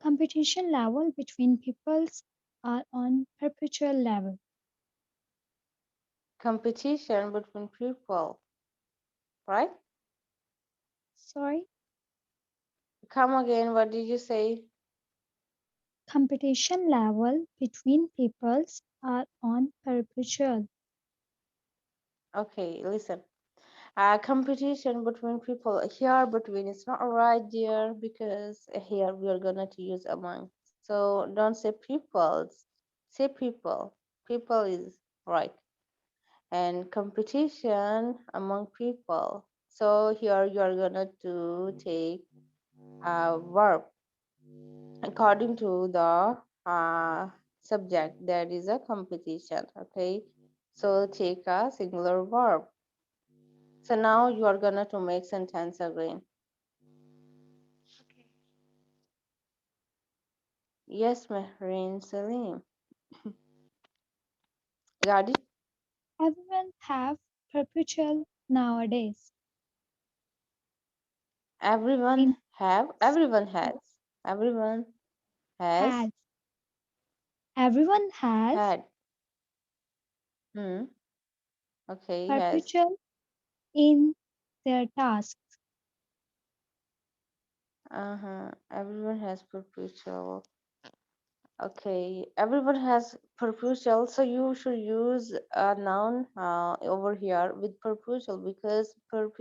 Competition level between peoples are on perpetual level. Competition between people. Right? Sorry. Come again. What did you say? Competition level between peoples are on perpetual. Okay, listen. Competition between people here between it's not right dear because here we are gonna to use among. So don't say peoples. Say people. People is right. And competition among people. So here you are gonna to take a verb according to the subject. That is a competition. Okay. So take a singular verb. So now you are gonna to make sentence again. Yes, Mehreen Salim. Got it? Everyone have perpetual nowadays. Everyone have, everyone has, everyone has Has. Everyone has had. Hmm. Okay, has. perpetual in their tasks. Everyone has perpetual. Okay, everyone has perpetual, so you should use a noun over here with perpetual because perpetual